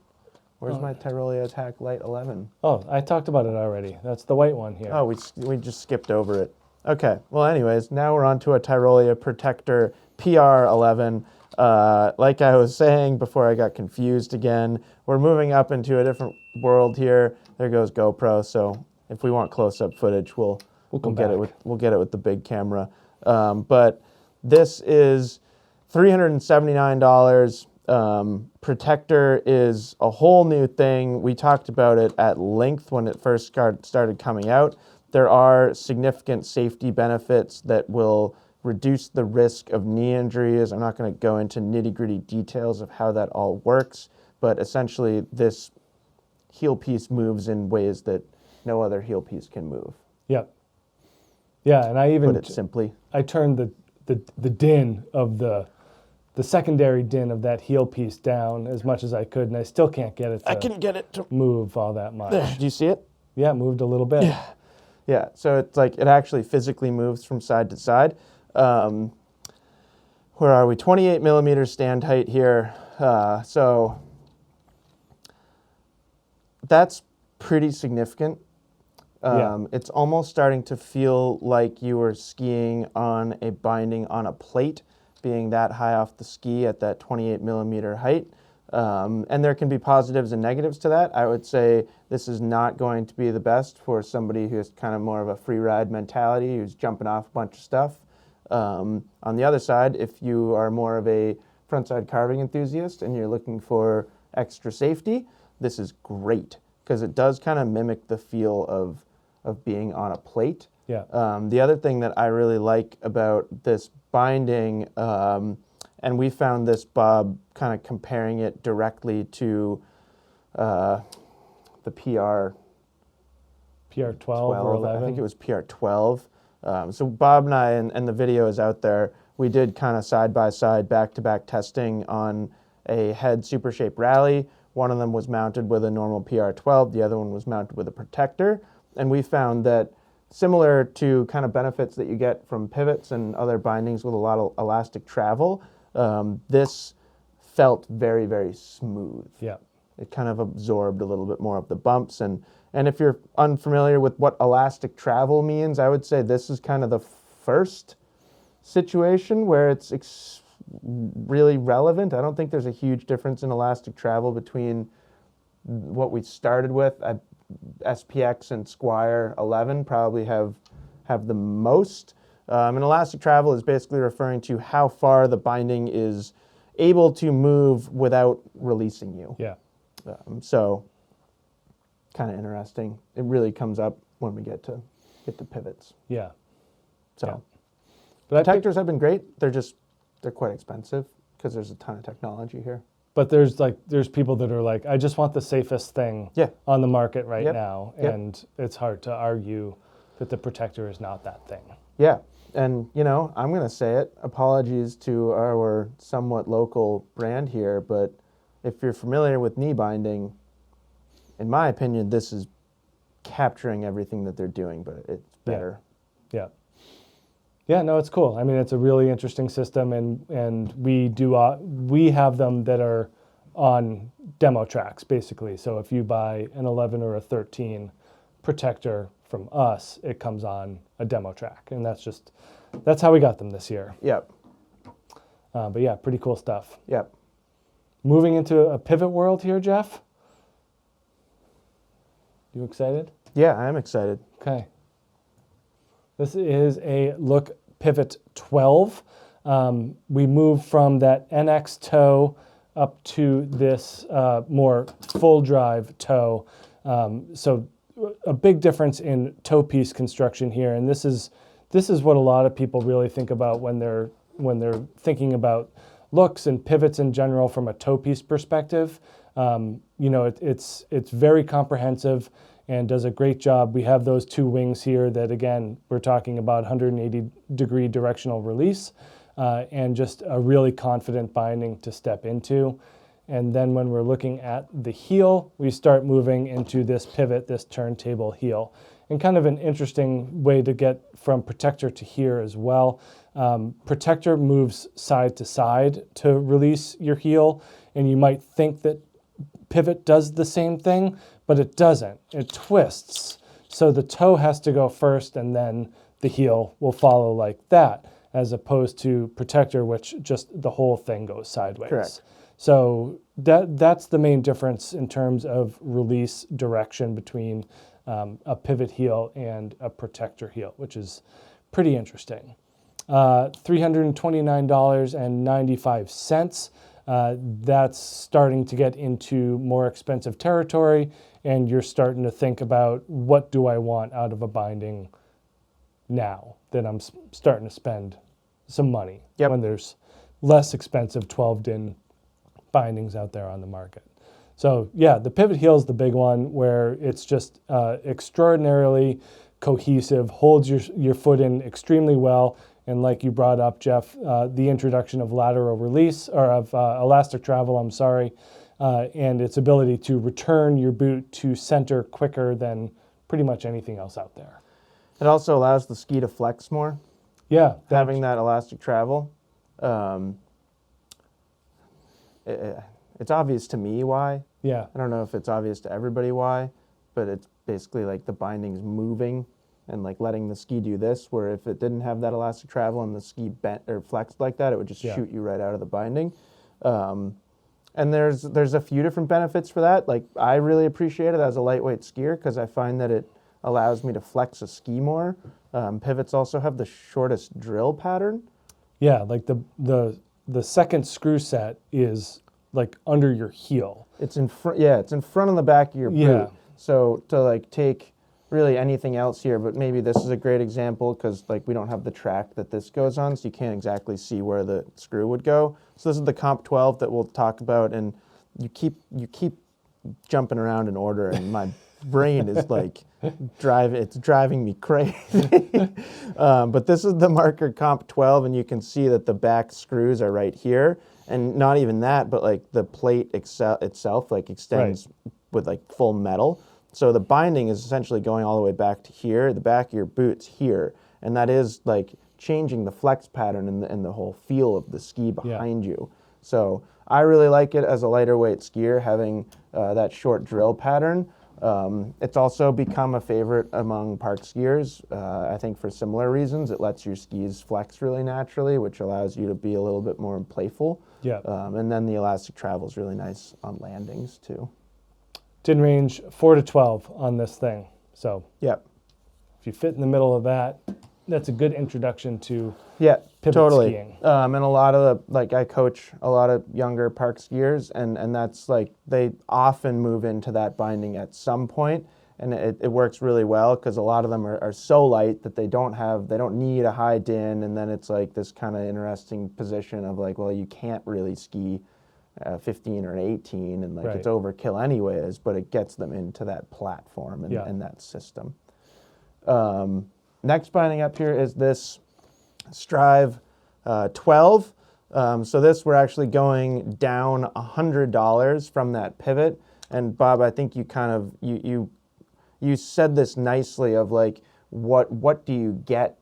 Where's my Tyrolia Attack LYT 11? Oh, I talked about it already. That's the white one here. Oh, we just skipped over it. Okay, well anyways, now we're on to a Tyrolia Protector PR 11. Like I was saying before I got confused again, we're moving up into a different world here. There goes GoPro, so if we want close-up footage, we'll get it with the big camera. But this is $379. Protector is a whole new thing. We talked about it at length when it first started coming out. There are significant safety benefits that will reduce the risk of knee injuries. I'm not going to go into nitty-gritty details of how that all works, but essentially this heel piece moves in ways that no other heel piece can move. Yep. Yeah, and I even put it simply, I turned the din of the secondary din of that heel piece down as much as I could, and I still can't get it to move all that much. Do you see it? Yeah, it moved a little bit. Yeah, so it's like it actually physically moves from side to side. Where are we? 28 millimeter stand height here. So that's pretty significant. It's almost starting to feel like you were skiing on a binding on a plate, being that high off the ski at that 28 millimeter height. And there can be positives and negatives to that. I would say this is not going to be the best for somebody who's kind of more of a free ride mentality, who's jumping off a bunch of stuff. On the other side, if you are more of a frontside carving enthusiast and you're looking for extra safety, this is great because it does kind of mimic the feel of being on a plate. Yeah. The other thing that I really like about this binding, and we found this, Bob, kind of comparing it directly to the PR 12 or 11? I think it was PR 12. So Bob and I, and the video is out there, we did kind of side-by-side, back-to-back testing on a head Super Shape Rally. One of them was mounted with a normal PR12, the other one was mounted with a Protector, and we found that similar to kind of benefits that you get from pivots and other bindings with a lot of elastic travel, this felt very, very smooth. Yeah. It kind of absorbed a little bit more of the bumps. And if you're unfamiliar with what elastic travel means, I would say this is kind of the first situation where it's really relevant. I don't think there's a huge difference in elastic travel between what we started with. SPX and Squire 11 probably have the most. And elastic travel is basically referring to how far the binding is able to move without releasing you. Yeah. So kind of interesting. It really comes up when we get to pivots. Yeah. So yeah. But Protectors have been great. They're quite expensive because there's a ton of technology here. But there's people that are like, I just want the safest thing on the market right now, and it's hard to argue that the Protector is not that thing. Yeah, and I'm going to say it. Apologies to our somewhat local brand here, but if you're familiar with knee binding, in my opinion, this is capturing everything that they're doing, but it's better. Yeah. Yeah, no, it's cool. I mean, it's a really interesting system, and we have them that are on demo tracks, basically. So if you buy an 11 or a 13 Protector from us, it comes on a demo track, and that's how we got them this year. Yep. But yeah, pretty cool stuff. Yep. Moving into a pivot world here, Jeff. You excited? Yeah, I am excited. Okay. This is a Look Pivot 12. We moved from that NX toe up to this more full drive toe. So a big difference in toe piece construction here, and this is what a lot of people really think about when they're thinking about looks and pivots in general from a toe piece perspective. It's very comprehensive and does a great job. We have those two wings here that, again, we're talking about 180-degree directional release and just a really confident binding to step into. And then when we're looking at the heel, we start moving into this pivot, this turntable heel. And kind of an interesting way to get from Protector to here as well. Protector moves side to side to release your heel, and you might think that pivot does the same thing, but it doesn't. It twists. So the toe has to go first, and then the heel will follow like that, as opposed to Protector, which just the whole thing goes sideways. Correct. So that's the main difference in terms of release direction between a pivot heel and a Protector heel, which is pretty interesting. $329.95. That's starting to get into more expensive territory, and you're starting to think about, what do I want out of a binding now that I'm starting to spend some money when there's less expensive 12-din bindings out there on the market. So yeah, the pivot heel is the big one, where it's just extraordinarily cohesive, holds your foot in extremely well. And like you brought up, Jeff, the introduction of lateral release, or of elastic travel, and its ability to return your boot to center quicker than pretty much anything else out there. It also allows the ski to flex more. Yeah. Having that elastic travel. It's obvious to me why. Yeah. I don't know if it's obvious to everybody why, but it's basically like the binding's moving and like letting the ski do this, where if it didn't have that elastic travel and the ski bent or flexed like that, it would just shoot you right out of the binding. And there's a few different benefits for that. Like, I really appreciate it as a lightweight skier because I find that it allows me to flex a ski more. Pivots also have the shortest drill pattern. Yeah, like the second screw set is like under your heel. It's in front. Yeah, it's in front of the back of your boot. Yeah. So to like take really anything else here, but maybe this is a great example because like we don't have the track that this goes on, so you can't exactly see where the screw would go. So this is the Comp 12 that we'll talk about, and you keep jumping around in order, and my brain is like it's driving me crazy. But this is the Marker Comp 12, and you can see that the back screws are right here, and not even that, but like the plate itself like extends with like full metal. So the binding is essentially going all the way back to here. The back of your boot's here, and that is like changing the flex pattern and the whole feel of the ski behind you. So I really like it as a lighter weight skier, having that short drill pattern. It's also become a favorite among park skiers, I think for similar reasons. It lets your skis flex really naturally, which allows you to be a little bit more playful. Yeah. And then the elastic travel is really nice on landings too. DIN range 4 to 12 on this thing. So Yep. if you fit in the middle of that, that's a good introduction to Yeah, pivot totally. skiing. And a lot of I coach a lot of younger park skiers, and that's like they often move into that binding at some point, and it works really well because a lot of them are so light that they don't need a high DIN, and then it's like this kind of interesting position of like, well, you can't really ski 15 or 18, and like it's overkill anyways, but it gets them into that platform and that system. Next binding up here is this Strive 12. So this, we're actually going down $100 from that pivot. And Bob, I think you kind of, you said this nicely of like, what do you get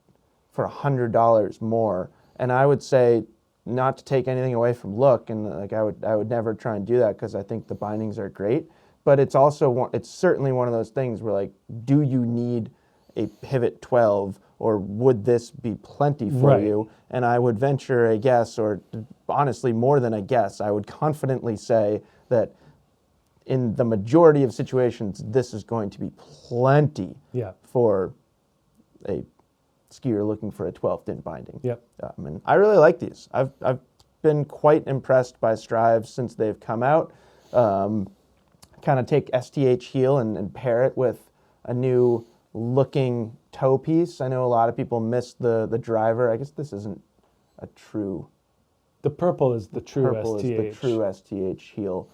for $100 more? And I would say, not to take anything away from look, and like I would never try and do that because I think the bindings are great, but it's also, it's certainly one of those things where like, do you need a pivot 12, or would this be plenty for you? And I would venture a guess, or honestly more than a guess, I would confidently say that in the majority of situations, this is going to be plenty for a skier looking for a 12 DIN binding. Yep. And I really like these. I've been quite impressed by Strive since they've come out. Kind of take STH heel and pair it with a new looking toe piece. I know a lot of people miss the driver. I guess this isn't a true. The purple is the true purple STH. Is the true STH heel.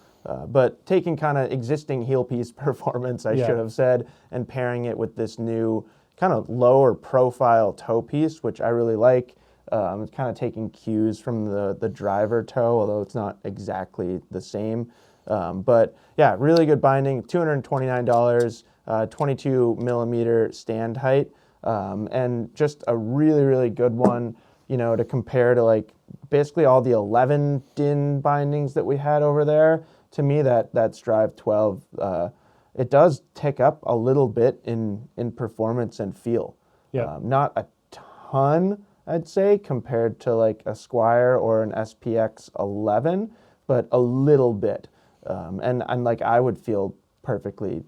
But taking kind of existing heel piece performance, I should have said, and pairing it with this new kind of lower profile toe piece, which I really like. It's kind of taking cues from the driver toe, although it's not exactly the same. But yeah, really good binding, $229. 22 millimeter stand height, and just a really, really good one, you know, to compare to like basically all the 11 DIN bindings that we had over there. To me, that Strive 12, it does tick up a little bit in performance and feel. Yeah. Not a ton, I'd say, compared to like a Squire or an SPX 11, but a little bit. And like I would feel perfectly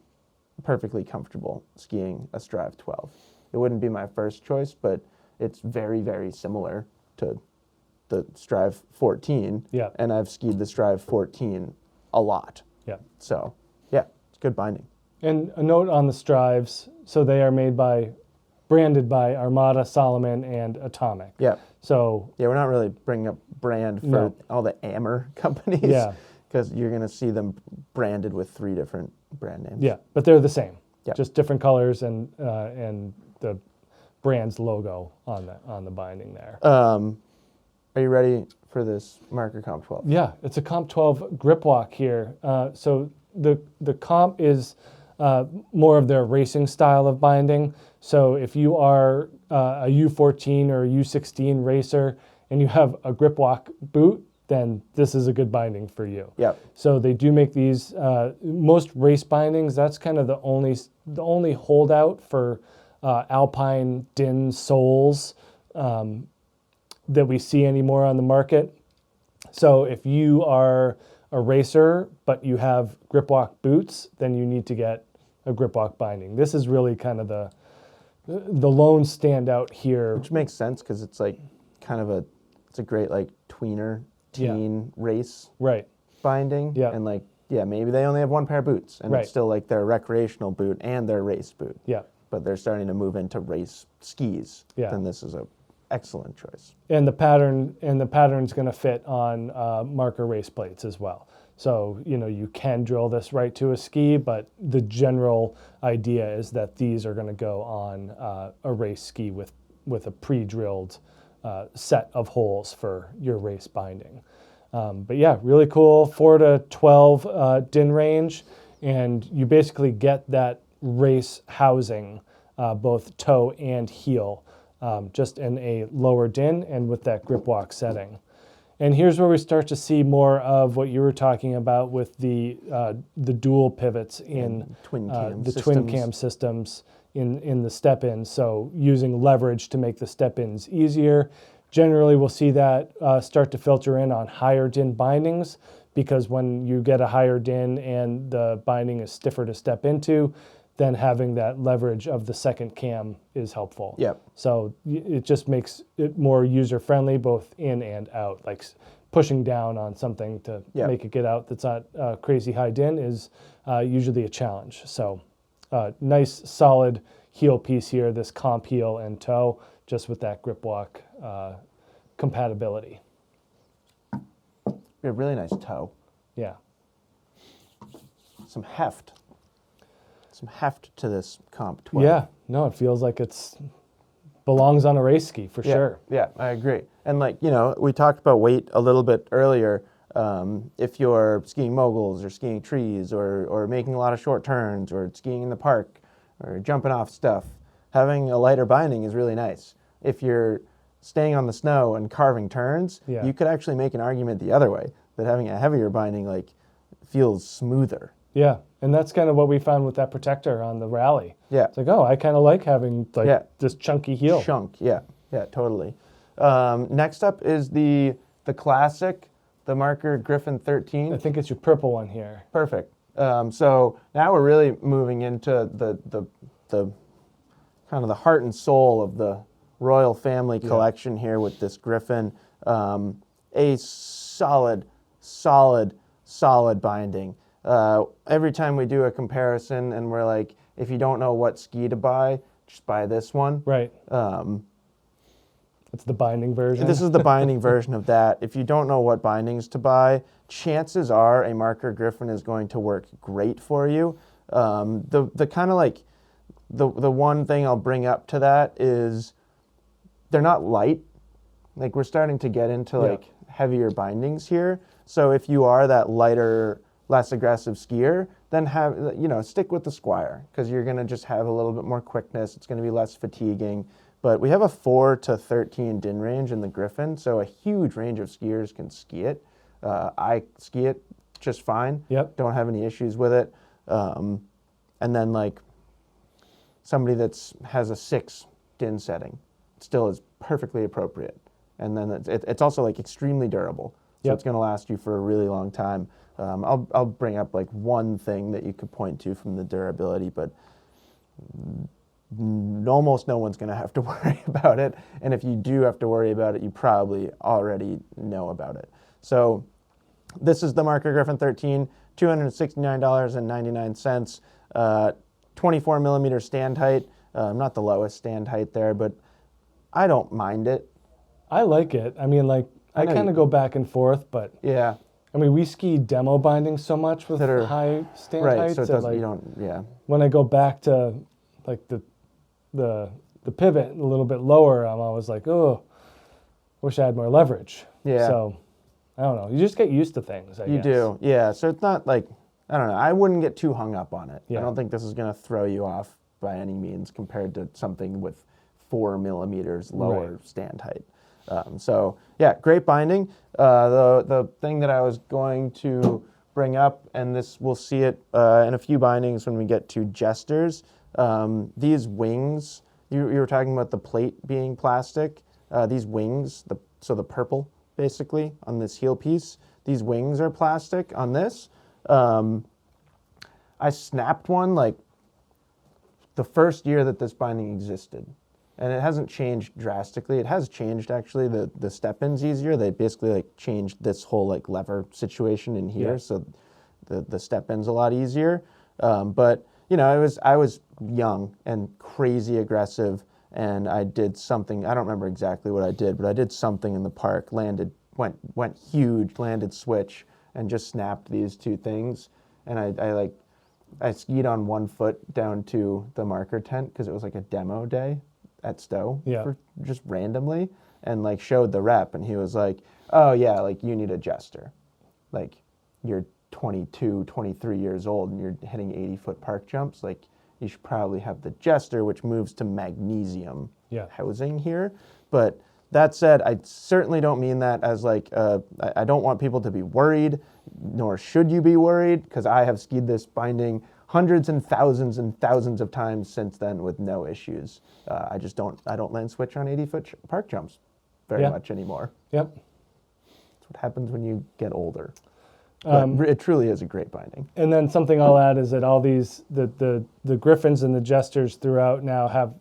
comfortable skiing a Strive 12. It wouldn't be my first choice, but it's very, very similar to the Strive 14. Yeah. And I've skied the Strive 14 a lot. Yeah. So, yeah, it's good binding. And a note on the Strives, so they are branded by Armada, Salomon, and Atomic. Yeah. So yeah, we're not really bringing up brand for all the Ammer companies. Yeah. Because you're going to see them branded with 3 different brand names. Yeah, but they're the same. Yeah. Just different colors and the brand's logo on the binding there. Are you ready for this Marker Comp 12? Yeah, it's a Comp 12 grip walk here. So the Comp is more of their racing style of binding. So if you are a U14 or a U16 racer and you have a grip walk boot, then this is a good binding for you. Yep. So they do make these, most race bindings, that's kind of the only holdout for Alpine DIN soles that we see anymore on the market. So if you are a racer, but you have grip walk boots, then you need to get a grip walk binding. This is really kind of the lone standout here. Which makes sense because it's like kind of it's a great like tweener teen race binding. Yeah. And like, yeah, maybe they only have 1 pair of boots and it's still like their recreational boot and their race boot. Yeah. But they're starting to move into race skis. Yeah. Then this is a excellent choice. And the pattern's going to fit on marker race plates as well. So, you can drill this right to a ski, but the general idea is that these are going to go on a race ski with a pre-drilled set of holes for your race binding. But yeah, really cool, 4 to 12 DIN range, and you basically get that race housing, both toe and heel, just in a lower DIN and with that grip walk setting. And here's where we start to see more of what you were talking about with the dual pivots in the twin cam systems in the step-ins. So using leverage to make the step-ins easier. Generally, we'll see that start to filter in on higher DIN bindings, because when you get a higher DIN and the binding is stiffer to step into, then having that leverage of the second cam is helpful. Yep. So it just makes it more user-friendly, both in and out. Like pushing down on something to make it get out that's not crazy high DIN is usually a challenge. So nice, solid heel piece here, this comp heel and toe, just with that grip walk compatibility. A really nice toe. Yeah. Some heft to this comp 12. Yeah, no, it feels like it's belongs on a race ski for sure. Yeah, I agree. And we talked about weight a little bit earlier. If you're skiing moguls or skiing trees or making a lot of short turns or skiing in the park or jumping off stuff, having a lighter binding is really nice. If you're staying on the snow and carving turns, you could actually make an argument the other way, that having a heavier binding feels smoother. Yeah, and that's kind of what we found with that Protector on the rally. Yeah. It's like, oh, I kind of like having this chunky heel. Yeah, totally. Next up is the classic, the Marker Griffon 13. I think it's your purple one here. Perfect. So now we're really moving into the kind of the heart and soul of the Royal Family collection here with this Griffon. A solid binding. Every time we do a comparison and we're like, if you don't know what ski to buy, just buy this one. Right. It's the binding version. This is the binding version of that. If you don't know what bindings to buy, chances are a Marker Griffon is going to work great for you. The kind of the one thing I'll bring up to that is they're not light. We're starting to get into heavier bindings here. So if you are that lighter, less aggressive skier, then stick with the Squire, because you're going to just have a little bit more quickness. It's going to be less fatiguing. But we have a 4 to 13 DIN range in the Griffon, so a huge range of skiers can ski it. I ski it just fine. Yep. Don't have any issues with it. And then somebody that has a 6 DIN setting still is perfectly appropriate. And then it's also extremely durable. So it's going to last you for a really long time. I'll bring up one thing that you could point to from the durability, but almost no one's going to have to worry about it. And if you do have to worry about it, you probably already know about it. So this is the Marker Griffon 13, $269.99, 24 millimeter stand height. Not the lowest stand height there, but I don't mind it. I like it. I mean, I kind of go back and forth, but yeah. I mean, we ski demo binding so much with high stand heights. So it doesn't, when I go back to the pivot a little bit lower, I'm always like, oh, wish I had more leverage. Yeah. So I don't know. You just get used to things, I guess. You do, yeah. So it's not I don't know. I wouldn't get too hung up on it. Yeah. I don't think this is going to throw you off by any means compared to something with 4 millimeters lower stand height. So yeah, great binding. The thing that I was going to bring up, and this we'll see it in a few bindings when we get to Jesters. These wings, you were talking about the plate being plastic. These wings, the purple basically on this heel piece, these wings are plastic on this. I snapped one the first year that this binding existed. And it hasn't changed drastically. It has changed, actually. The step-in's easier. They basically changed this whole lever situation in here, so the step-in's a lot easier. But I was young and crazy aggressive, and I did something. I don't remember exactly what I did, but I did something in the park. Went huge, landed switch, and just snapped these two things. And I skied on 1 foot down to the marker tent because it was like a demo day at Stowe for just randomly, and like showed the rep, and he was like, oh yeah, like you need a Jester. Like you're 22, 23 years old and you're hitting 80-foot park jumps. Like you should probably have the Jester, which moves to magnesium housing here. But that said, I certainly don't mean that as like, I don't want people to be worried, nor should you be worried, because I have skied this binding hundreds and thousands of times since then with no issues. I don't land switch on 80-foot park jumps very much anymore. Yep. That's what happens when you get older. But it truly is a great binding. And then something I'll add is that all these, the Griffons and the Jesters throughout now have,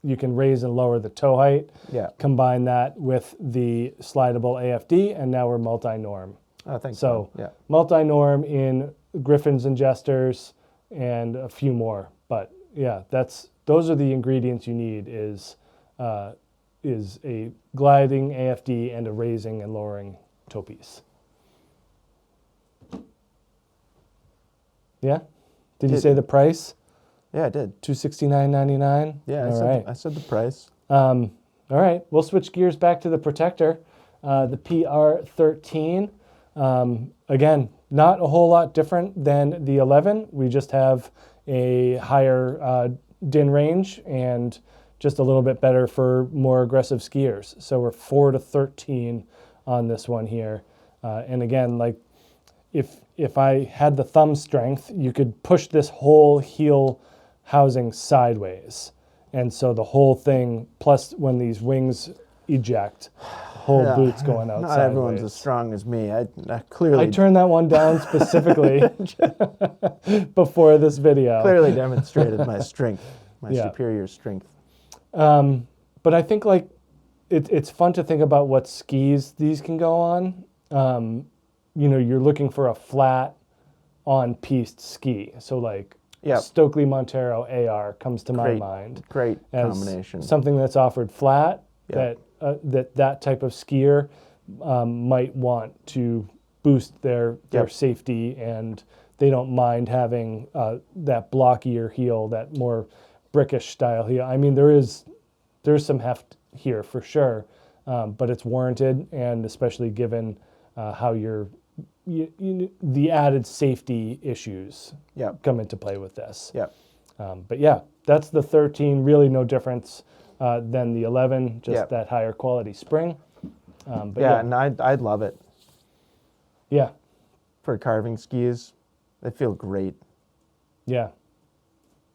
you can raise and lower the toe height. Yeah. Combine that with the slidable AFD, and now we're multi-norm. Oh, thanks. So yeah. multi-norm in Griffons and Jesters and a few more. But yeah, those are the ingredients you need is a gliding AFD and a raising and lowering toe piece. Yeah? Did you say the price? Yeah, I did. $269.99? Yeah, I said the price. All right, we'll switch gears back to the Protector, the PR13. Again, not a whole lot different than the 11. We just have a higher din range and just a little bit better for more aggressive skiers. So we're 4 to 13 on this one here. And again, like if I had the thumb strength, you could push this whole heel housing sideways. And so the whole thing, plus when these wings eject, whole boot's going out Not sideways. everyone's as strong as me. I clearly... I turned that one down specifically before this video. Clearly demonstrated my strength, my superior strength. But I think like it's fun to think about what skis these can go on. You know, you're looking for a flat on-piste ski. So like Stokely Montero AR comes to my mind. Great as combination. Something that's offered flat that type of skier might want to boost their safety, and they don't mind having that blockier heel, that more brickish style heel. I mean, there's some heft here for sure, but it's warranted, and especially given how the added safety issues come into play with this. But yeah, that's the 13. Really no difference than the 11, just that higher quality spring. But and I'd love it. Yeah. For carving skis, they feel great. Yeah.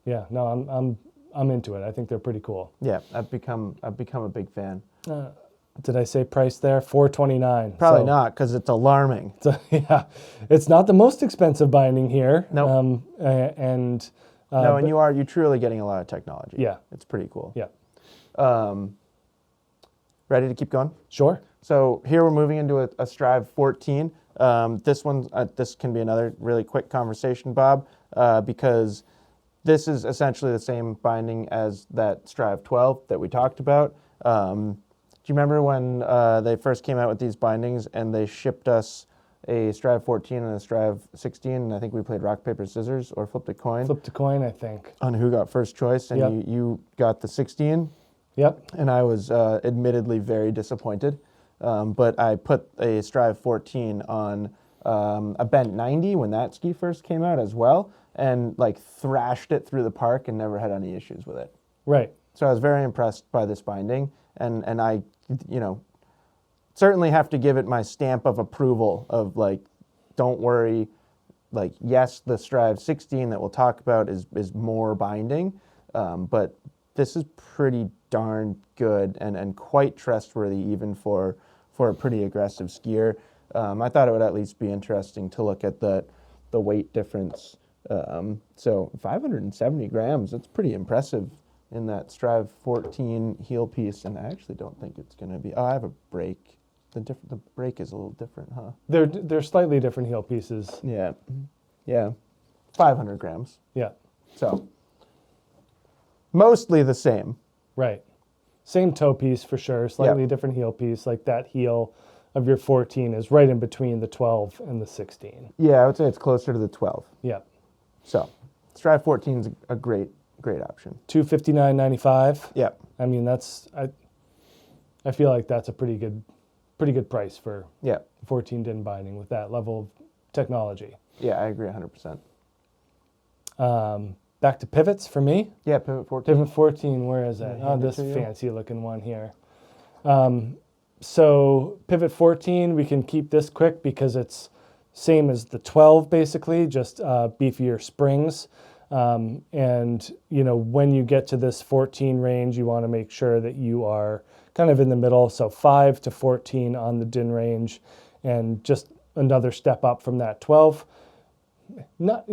Yeah. No, I'm into it. I think they're pretty cool. Yeah, I've become a big fan. Did I say price there? $429. Probably not, because it's alarming. So, yeah, it's not the most expensive binding here. No. And you're truly getting a lot of technology. Yeah, it's pretty cool. Yeah. Ready to keep going? Sure. So here we're moving into a Strive 14. This can be another really quick conversation, Bob, because this is essentially the same binding as that Strive 12 that we talked about. Do you remember when they first came out with these bindings and they shipped us a Strive 14 and a Strive 16? And I think we played rock, paper, scissors or flipped a coin. Flipped a coin, I think. On who got first choice, and you got the 16. Yep. And I was admittedly very disappointed. But I put a Strive 14 on a bent 90 when that ski first came out as well, and like thrashed it through the park and never had any issues with it. Right. So I was very impressed by this binding, and I, certainly have to give it my stamp of approval of like, don't worry, like yes, the Strive 16 that we'll talk about is more binding, but this is pretty darn good and quite trustworthy even for a pretty aggressive skier. I thought it would at least be interesting to look at the weight difference. So 570 grams, that's pretty impressive in that Strive 14 heel piece, and I actually don't think it's going to be. Oh, I have a brake. The brake is a little different, huh? They're slightly different heel pieces. Yeah, 500 grams. Yeah. So mostly the same. Right. Same toe piece for sure. Slightly different heel piece. Like that heel of your 14 is right in between the 12 and the 16. Yeah, I would say it's closer to the 12. Yeah. So Strive 14 is a great option. $259.95. Yeah. I mean, I feel like that's a pretty good price for 14 DIN binding with that level of technology. Yeah, I agree 100%. Back to pivots for me. Yeah, Pivot 14. Pivot 14, where is that? Oh, this to you? fancy looking one here. So Pivot 14, we can keep this quick because it's same as the 12 basically, just beefier springs. And when you get to this 14 range, you want to make sure that you are kind of in the middle. So 5 to 14 on the DIN range, and just another step up from that 12. Not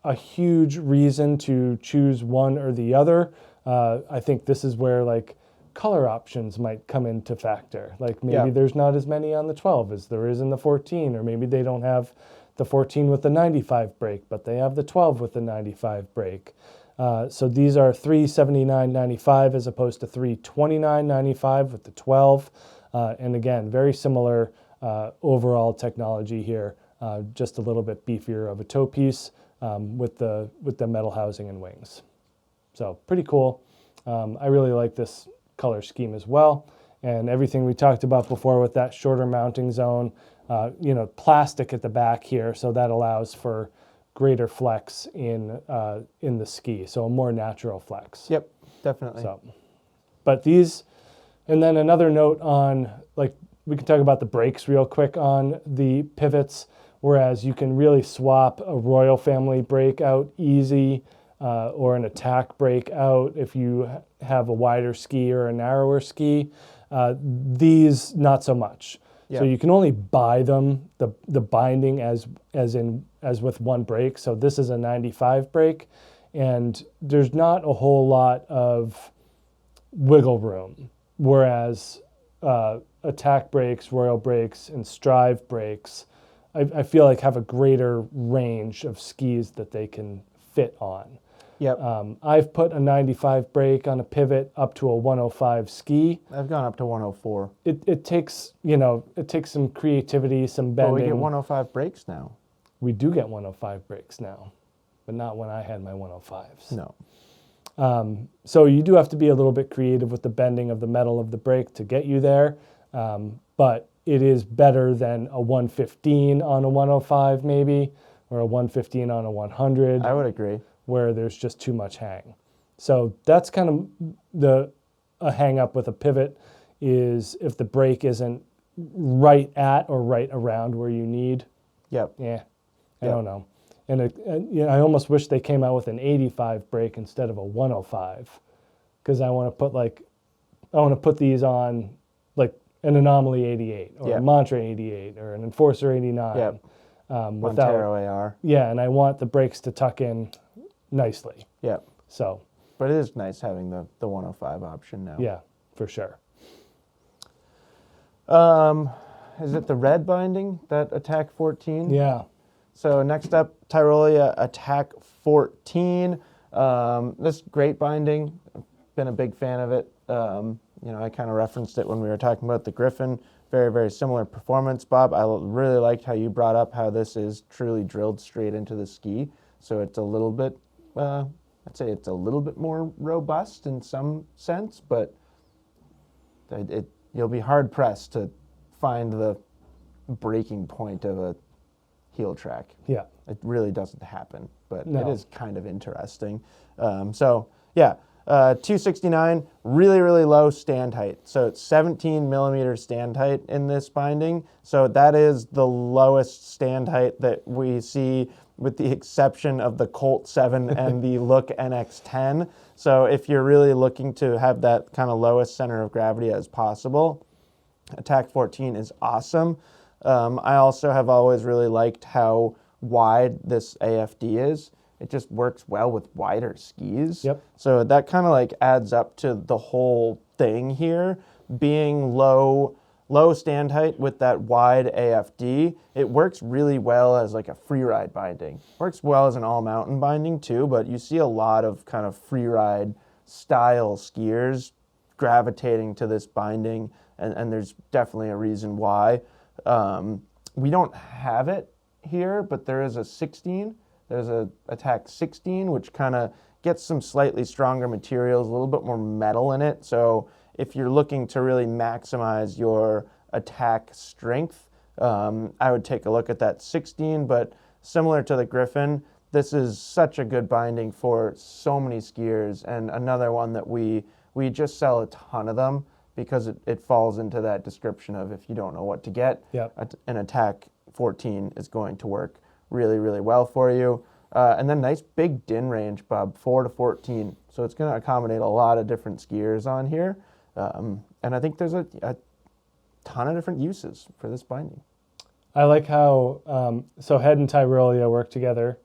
a huge reason to choose one or the other. I think this is where like color options might come into factor. Like maybe there's not as many on the 12 as there is in the 14, or maybe they don't have the 14 with the 95 brake, but they have the 12 with the 95 brake. So these are $379.95 as opposed to $329.95 with the 12. And again, very similar overall technology here, just a little bit beefier of a toe piece with the metal housing and wings. So pretty cool. I really like this color scheme as well. And everything we talked about before with that shorter mounting zone, plastic at the back here, so that allows for greater flex in the ski, so a more natural flex. Yep, definitely. So, but these, and then another note on, like, we can talk about the brakes real quick on the pivots, whereas you can really swap a Royal family brake out easy, or an Attack brake out if you have a wider ski or a narrower ski. These, not so much. Yeah. So you can only buy them, the binding as with one brake. So this is a 95 brake, and there's not a whole lot of wiggle room. Whereas Attack brakes, Royal brakes, and Strive brakes, I feel like have a greater range of skis that they can fit on. Yep. I've put a 95 brake on a pivot up to a 105 ski. I've gone up to 104. It takes some creativity, some bending. But we get 105 brakes now. We do get 105 brakes now, but not when I had my 105s. No. So you do have to be a little bit creative with the bending of the metal of the brake to get you there. But it is better than a 115 on a 105 maybe, or a 115 on a 100. I would agree. Where there's just too much hang. So that's kind of a hang up with a pivot, is if the brake isn't right at or right around where you need. Yep. Yeah, I don't know. And I almost wish they came out with an 85 brake instead of a 105, because I want to put these on like an Anomaly 88 or a Mantra 88 or an Enforcer 89. Yep. Montero AR. Yeah, and I want the brakes to tuck in nicely. Yeah. So. But it is nice having the 105 option now. Yeah, for sure. Is it the red binding, that Attack 14? Yeah. So next up, Tyrolia Attack 14. This great binding. I've been a big fan of it. I kind of referenced it when we were talking about the Griffon. Very, very similar performance, Bob. I really liked how you brought up how this is truly drilled straight into the ski. So it's a little bit, I'd say it's a little bit more robust in some sense, but you'll be hard pressed to find the breaking point of a heel track. Yeah. It really doesn't happen, but No. it is kind of interesting. 269, really, really low stand height. So it's 17 millimeter stand height in this binding. So that is the lowest stand height that we see, with the exception of the Colt 7 and the Look NX10. So if you're really looking to have that kind of lowest center of gravity as possible, Attack 14 is awesome. I also have always really liked how wide this AFD is. It just works well with wider skis. Yep. So that kind of like adds up to the whole thing here. Being low stand height with that wide AFD, it works really well as like a free ride binding. Works well as an all mountain binding too, but you see a lot of kind of free ride style skiers gravitating to this binding and there's definitely a reason why. We don't have it here, but there is a 16. There's a Attack 16, which kind of gets some slightly stronger materials, a little bit more metal in it. So if you're looking to really maximize your attack strength, I would take a look at that 16. But similar to the Griffon, this is such a good binding for so many skiers, and another one that we just sell a ton of them because it falls into that description of if you don't know what to get, an Attack 14 is going to work really, really well for you. And then nice big din range, Bob, 4 to 14. So it's going to accommodate a lot of different skiers on here. And I think there's a ton of different uses for this binding. I like how, so Head and Tyrolia work together.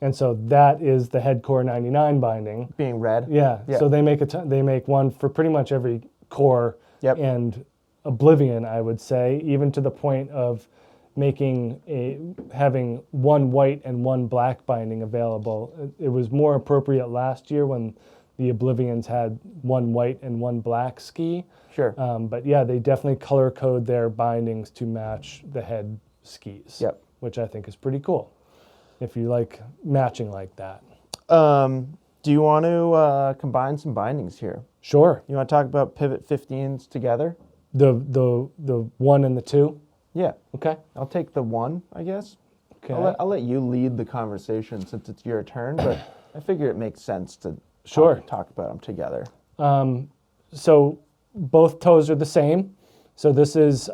And so that is the Head Core 99 binding. Being red? Yeah. So they make one for pretty much every core and Oblivion, I would say, even to the point of having one white and one black binding available. It was more appropriate last year when the Oblivions had one white and one black ski. Sure. But yeah, they definitely color code their bindings to match the Head skis, which I think is pretty cool if you like matching like that. Do you want to combine some bindings here? Sure. You want to talk about pivot 15s together? The 1 and the 2? Yeah. Okay. I'll take the 1, I guess. Okay. I'll let you lead the conversation since it's your turn, but I figure it makes sense to talk about them together. So both toes are the same. So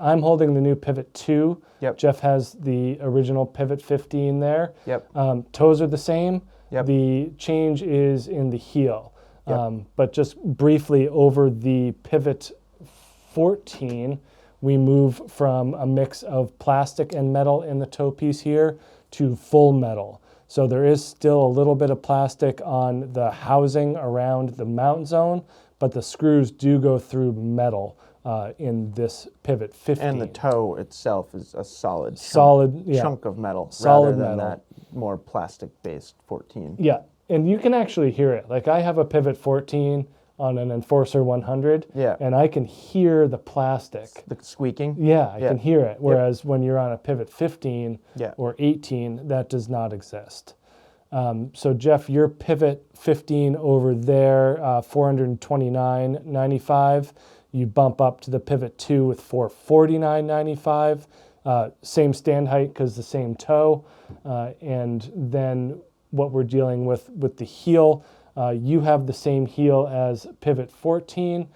I'm holding the new pivot 2. Yep. Jeff has the original pivot 15 there. Yep. Toes are the same. Yep. The change is in the heel. Yep. But just briefly over the pivot 14, we move from a mix of plastic and metal in the toe piece here to full metal. So there is still a little bit of plastic on the housing around the mount zone, but the screws do go through metal in this pivot 15. And the toe itself is a solid chunk of metal rather than that more plastic-based 14. Yeah, and you can actually hear it. Like I have a pivot 14 on an Enforcer 100, and I can hear the plastic. The squeaking? Yeah, I can hear it. Whereas when you're on a pivot 15 or 18, that does not exist. So Jeff, your pivot 15 over there, $429.95. You bump up to the pivot 2 with $449.95. Same stand height because the same toe. And then what we're dealing with the heel, you have the same heel as pivot 14,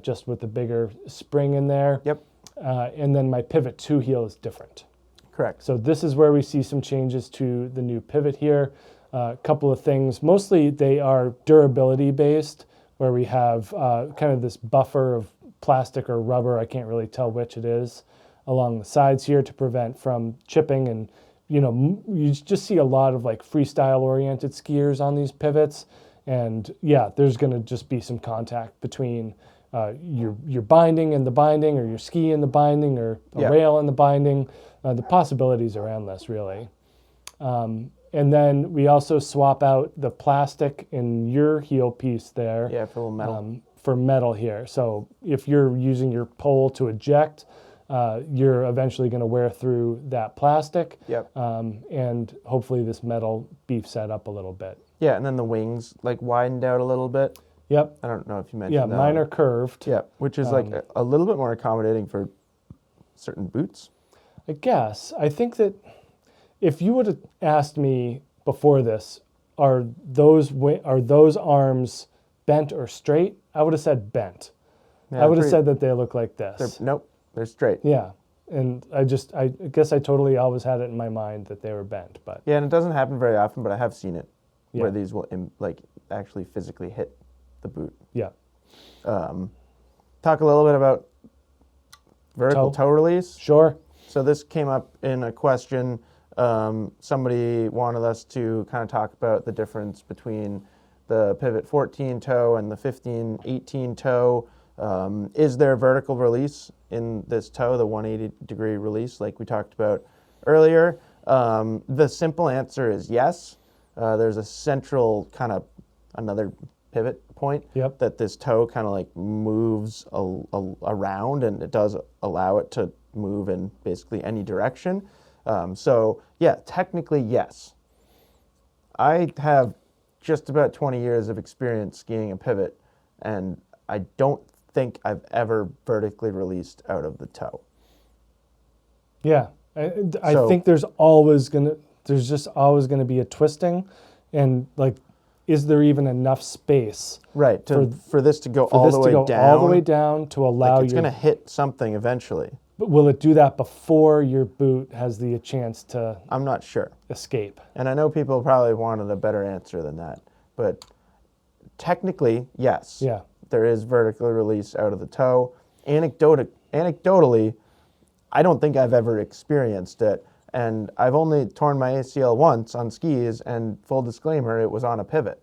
just with the bigger spring in there. Yep. And then my pivot 2 heel is different. Correct. So this is where we see some changes to the new pivot here. A couple of things. Mostly they are durability based, where we have kind of this buffer of plastic or rubber, I can't really tell which it is, along the sides here to prevent from chipping. And you just see a lot of like freestyle oriented skiers on these pivots. And yeah, there's going to just be some contact between your binding and the binding, or your ski and the binding, or a rail and the binding. The possibilities are endless, really. And then we also swap out the plastic in your heel piece there. Yeah, for a little metal. For metal here. So if you're using your pole to eject, you're eventually going to wear through that plastic. Yep. And hopefully this metal beefs that up a little bit. Yeah, and then the wings like widened out a little bit. Yep. I don't know if you mentioned that. Yeah, mine are curved. Yeah, which is like a little bit more accommodating for certain boots. I guess. I think that if you would have asked me before this, are those arms bent or straight? I would have said bent. Yeah, I would have said that they look like this. Nope, they're straight. Yeah, and I guess I totally always had it in my mind that they were bent, but yeah, and it doesn't happen very often, but I have seen it where these will actually physically hit the boot. Yeah. Talk a little bit about vertical toe release. Sure. So this came up in a question. Somebody wanted us to kind of talk about the difference between the pivot 14 toe and the 15, 18 toe. Is there vertical release in this toe, the 180-degree release like we talked about earlier? The simple answer is yes. There's a central kind of another pivot point, Yep. that this toe kind of like moves around, and it does allow it to move in basically any direction. So yeah, technically yes. I have just about 20 years of experience skiing a pivot, and I don't think I've ever vertically released out of the toe. Yeah, I So- think there's just always gonna be a twisting, and like, is there even enough space Right, for this to go all this the to way go down? all the way down to allow Like it's your? going to hit something eventually. But will it do that before your boot has the chance to I'm not sure. escape? And I know people probably wanted a better answer than that. But technically, yes. Yeah. There is vertical release out of the toe. Anecdotally, I don't think I've ever experienced it. And I've only torn my ACL once on skis, and full disclaimer, it was on a pivot.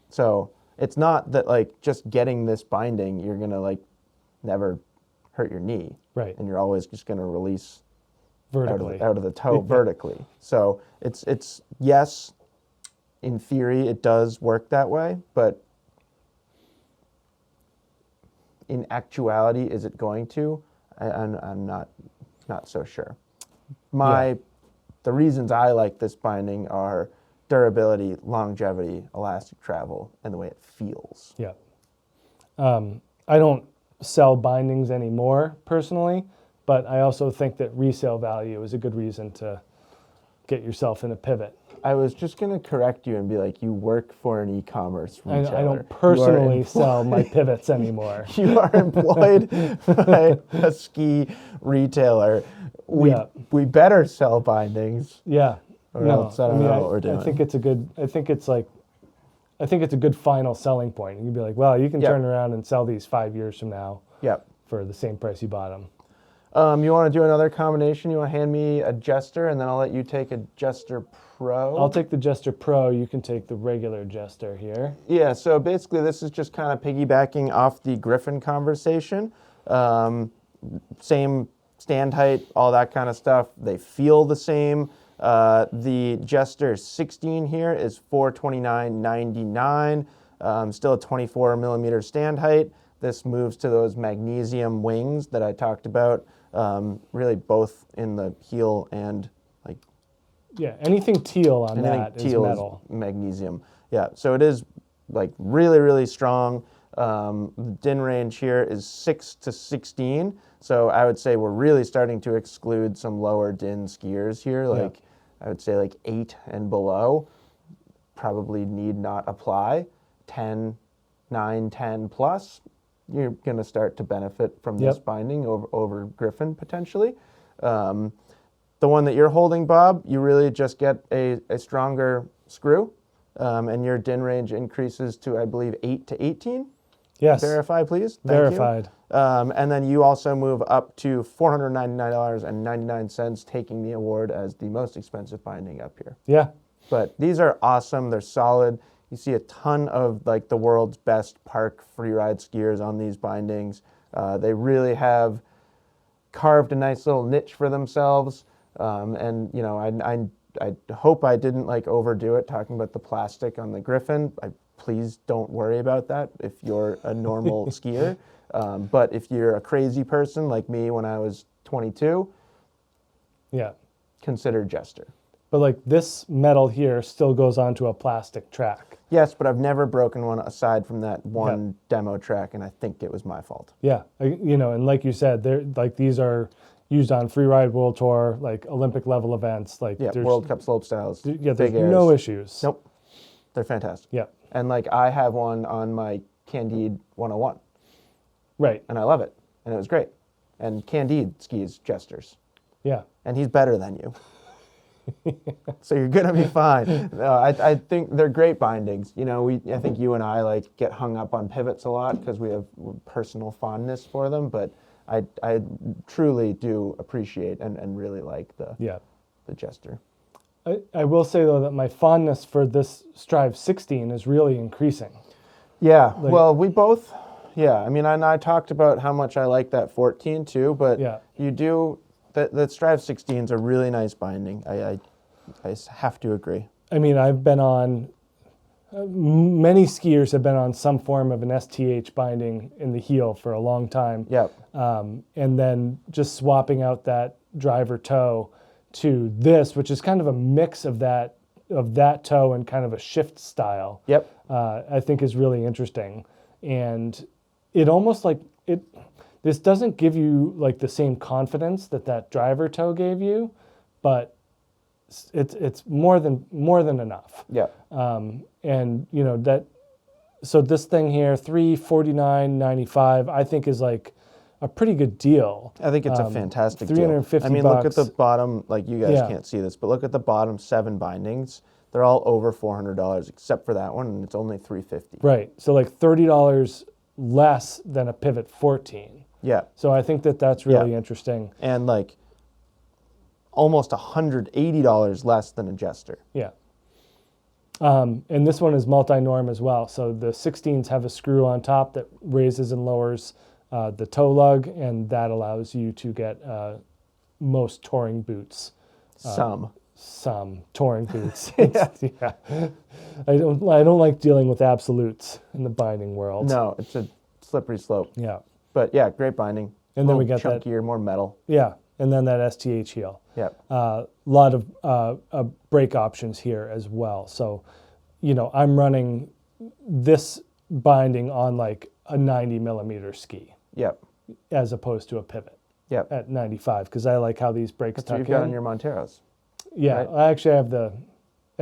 So it's not that like just getting this binding, you're going to like never hurt your knee. Right. And you're always just going to release Vertically. out of the toe vertically. So it's yes, in theory it does work that way, but in actuality, is it going to? I'm not so sure. The reasons I like this binding are durability, longevity, elastic travel, and the way it feels. Yeah. I don't sell bindings anymore personally, but I also think that resale value is a good reason to get yourself in a pivot. I was just going to correct you and be like, you work for an e-commerce retailer. I don't personally sell my pivots anymore. You are employed by a ski retailer. We better sell bindings. Yeah. Or else I don't know what we're doing. I think it's a good final selling point. You'd be like, well, you can turn around and sell these 5 years from now for the same price you bought them. You want to do another combination? You want to hand me a Jester, and then I'll let you take a Jester Pro? I'll take the Jester Pro. You can take the regular Jester here. Yeah, so basically this is just kind of piggybacking off the Griffon conversation. Same stand height, all that kind of stuff. They feel the same. The Jester 16 here is $429.99. Still a 24 millimeter stand height. This moves to those magnesium wings that I talked about, really both in the heel and like... Yeah, anything teal on that is teal metal. Is magnesium. Yeah, so it is like really, really strong. The DIN range here is 6 to 16. So I would say we're really starting to exclude some lower DIN skiers here. Like I would say like 8 and below probably need not apply. 10, 9, 10 plus, you're going to start to benefit from this binding over Griffon potentially. The one that you're holding, Bob, you really just get a stronger screw, and your DIN range increases to, I believe, 8 to 18. Yes. Verify, please. Thank Verified. you. And then you also move up to $499.99, taking the award as the most expensive binding up here. Yeah. But these are awesome. They're solid. You see a ton of like the world's best park freeride skiers on these bindings. They really have carved a nice little niche for themselves. And you know, I hope I didn't like overdo it talking about the plastic on the Griffon. Please don't worry about that if you're a normal skier. But if you're a crazy person like me when I was 22, consider Jester. But like this metal here still goes onto a plastic track. Yes, but I've never broken one aside from that one demo track, and I think it was my fault. Yeah, you know, and like you said, they're like these are used on freeride world tour, like Olympic level events, like World Cup slope styles. Yeah, there's big airs. no issues. Nope, they're fantastic. Yeah, and like I have one on my Candide 101. Right. And I love it, and it was great. And Candide skis Jesters. Yeah. And he's better than you. So you're gonna be fine. No, I think they're great bindings. You know, I think you and I like get hung up on pivots a lot because we have personal fondness for them. But I truly do appreciate and really like the Jester. I will say though that my fondness for this Strive 16 is really increasing. Yeah. Well, we both. Yeah. I mean, I talked about how much I like that 14 too. But you do. That Strive 16 is a really nice binding. I have to agree. I mean, I've been on many skiers have been on some form of an STH binding in the heel for a long time. Yep. And then just swapping out that driver toe to this, which is kind of a mix of that toe and kind of a shift style. Yep. I think is really interesting. And it almost like this doesn't give you like the same confidence that driver toe gave you, but it's more than enough. Yeah. And you know that, so this thing here, $349.95, I think is like a pretty good deal. I think it's a fantastic deal. $350. I mean, look at the bottom, like you guys can't see this, but look at the bottom 7 bindings. They're all over $400 except for that one, and it's only $350. Right. So like $30 less than a Pivot 14. Yeah. So I think that's really interesting. And like almost $180 less than a Jester. Yeah. And this one is multi-norm as well. So the 16s have a screw on top that raises and lowers the toe lug, and that allows you to get most touring boots. Some touring boots. Yeah. I don't like dealing with absolutes in the binding world. No, it's a slippery slope. Yeah. But yeah, great binding. And then we got chunkier, more metal. Yeah. And then that STH heel. Yeah. A lot of brake options here as well. So, you know, I'm running this binding on like a 90 millimeter ski. Yep. As opposed to a Pivot. Yep. At 95, because I like how these brakes tuck in. That's what you've got on your Monteros. Yeah, right? I actually have the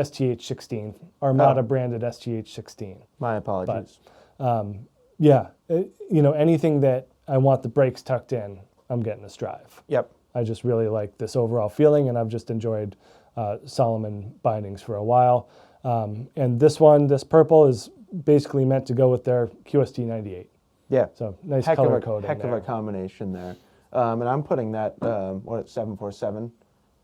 STH 16, Armada branded STH 16. My apologies. But, yeah, you know, anything that I want the brakes tucked in, I'm getting a Strive. Yep. I just really like this overall feeling, and I've just enjoyed Salomon bindings for a while. And this one, this purple, is basically meant to go with their QST 98. Yeah. So nice color coding Heck of a combination there. And I'm putting that, 747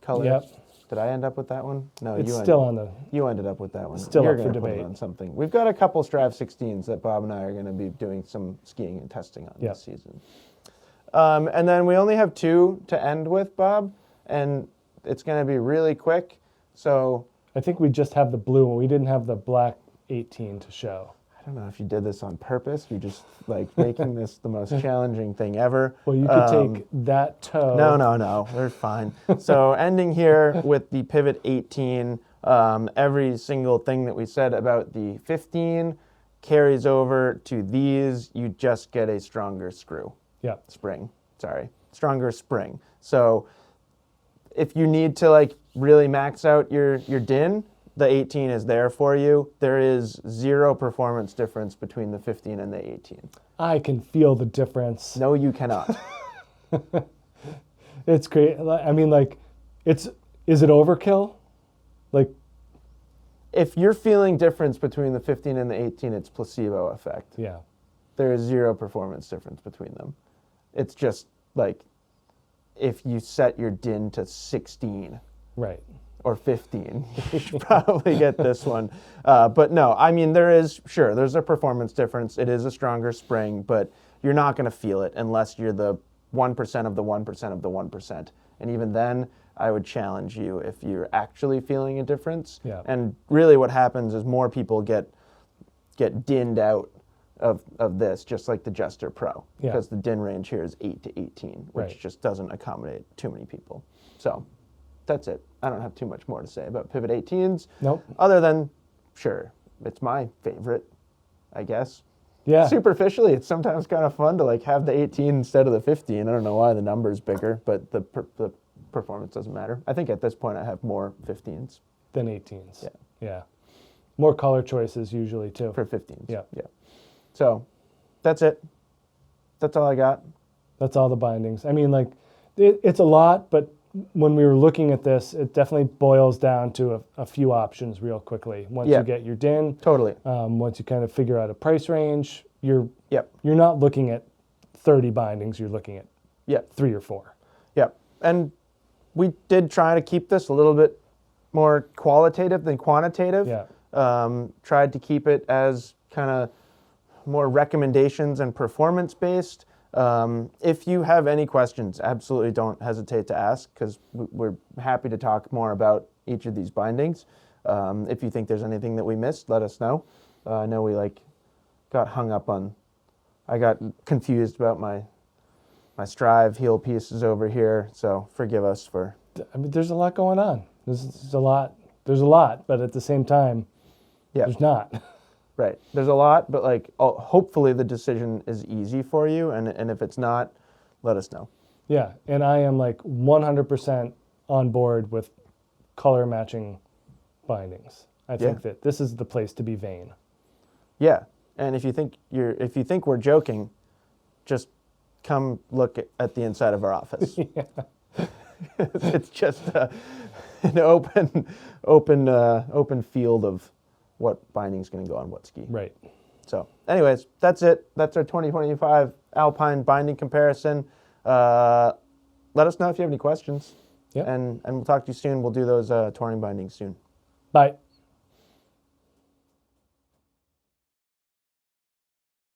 color. Yep. Did I end up with that one? No, It's still on the... You ended up with that one. Still You're up for gonna put debate. it on something. We've got a couple Strive 16s that Bob and I are going to be doing some skiing and testing on this season. And then we only have 2 to end with, Bob, and it's going to be really quick. So I think we just have the blue one. We didn't have the black 18 to show. I don't know if you did this on purpose. You're just like making this the most challenging thing ever. Well, you could take that toe. No, we're fine. So ending here with the Pivot 18, every single thing that we said about the 15 carries over to these. You just get a stronger stronger spring. So if you need to like really max out your DIN, the 18 is there for you. There is 0 performance difference between the 15 and the 18. I can feel the difference. No, you cannot. It's great. I mean, like, is it overkill? Like, if you're feeling difference between the 15 and the 18, it's placebo effect. Yeah. There is 0 performance difference between them. It's just like if you set your DIN to 16. Right. Or 15, you should probably get this one. But no, I mean, there's a performance difference. It is a stronger spring, but you're not going to feel it unless you're the 1% of the 1% of the 1%. And even then, I would challenge you if you're actually feeling a difference. Yeah. And really what happens is more people get dinned out of this, just like the Jester Pro, because the DIN range here is 8 to 18, which just doesn't accommodate too many people. So that's it. I don't have too much more to say about Pivot 18s. Nope. Other than, sure, it's my favorite, I guess. Yeah. Superficially, it's sometimes kind of fun to like have the 18 instead of the 15. I don't know why the number's bigger, but the performance doesn't matter. I think at this point I have more 15s. Than 18s. Yeah. Yeah. More color choices usually too. For 15s. Yeah. Yeah. So that's it. That's all I got. That's all the bindings. I mean, like, it's a lot, but when we were looking at this, it definitely boils down to a few options real quickly. Once you get your DIN, totally. Once you kind of figure out a price range, you're Yep. you're not looking at 30 bindings. You're looking at 3 or 4. Yep. And we did try to keep this a little bit more qualitative than quantitative. Yeah. Tried to keep it as kind of more recommendations and performance based. If you have any questions, absolutely don't hesitate to ask, because we're happy to talk more about each of these bindings. If you think there's anything that we missed, let us know. I know we got hung up on. I got confused about my Strive heel pieces over here, so forgive us for. I mean, there's a lot going on. There's a lot. There's a lot, but at the same time, there's not. Right. There's a lot, but hopefully the decision is easy for you, and if it's not, let us know. Yeah, and I am 100% on board with color matching bindings. I think that this is the place to be vain. Yeah, and if you think we're joking, just come look at the inside of our office. It's just an open field of what binding's going to go on what ski. Right. So, anyways, that's it. That's our 2025 Alpine Binding Comparison. Let us know if you have any questions. Yep. And we'll talk to you soon. We'll do those touring bindings soon. Bye.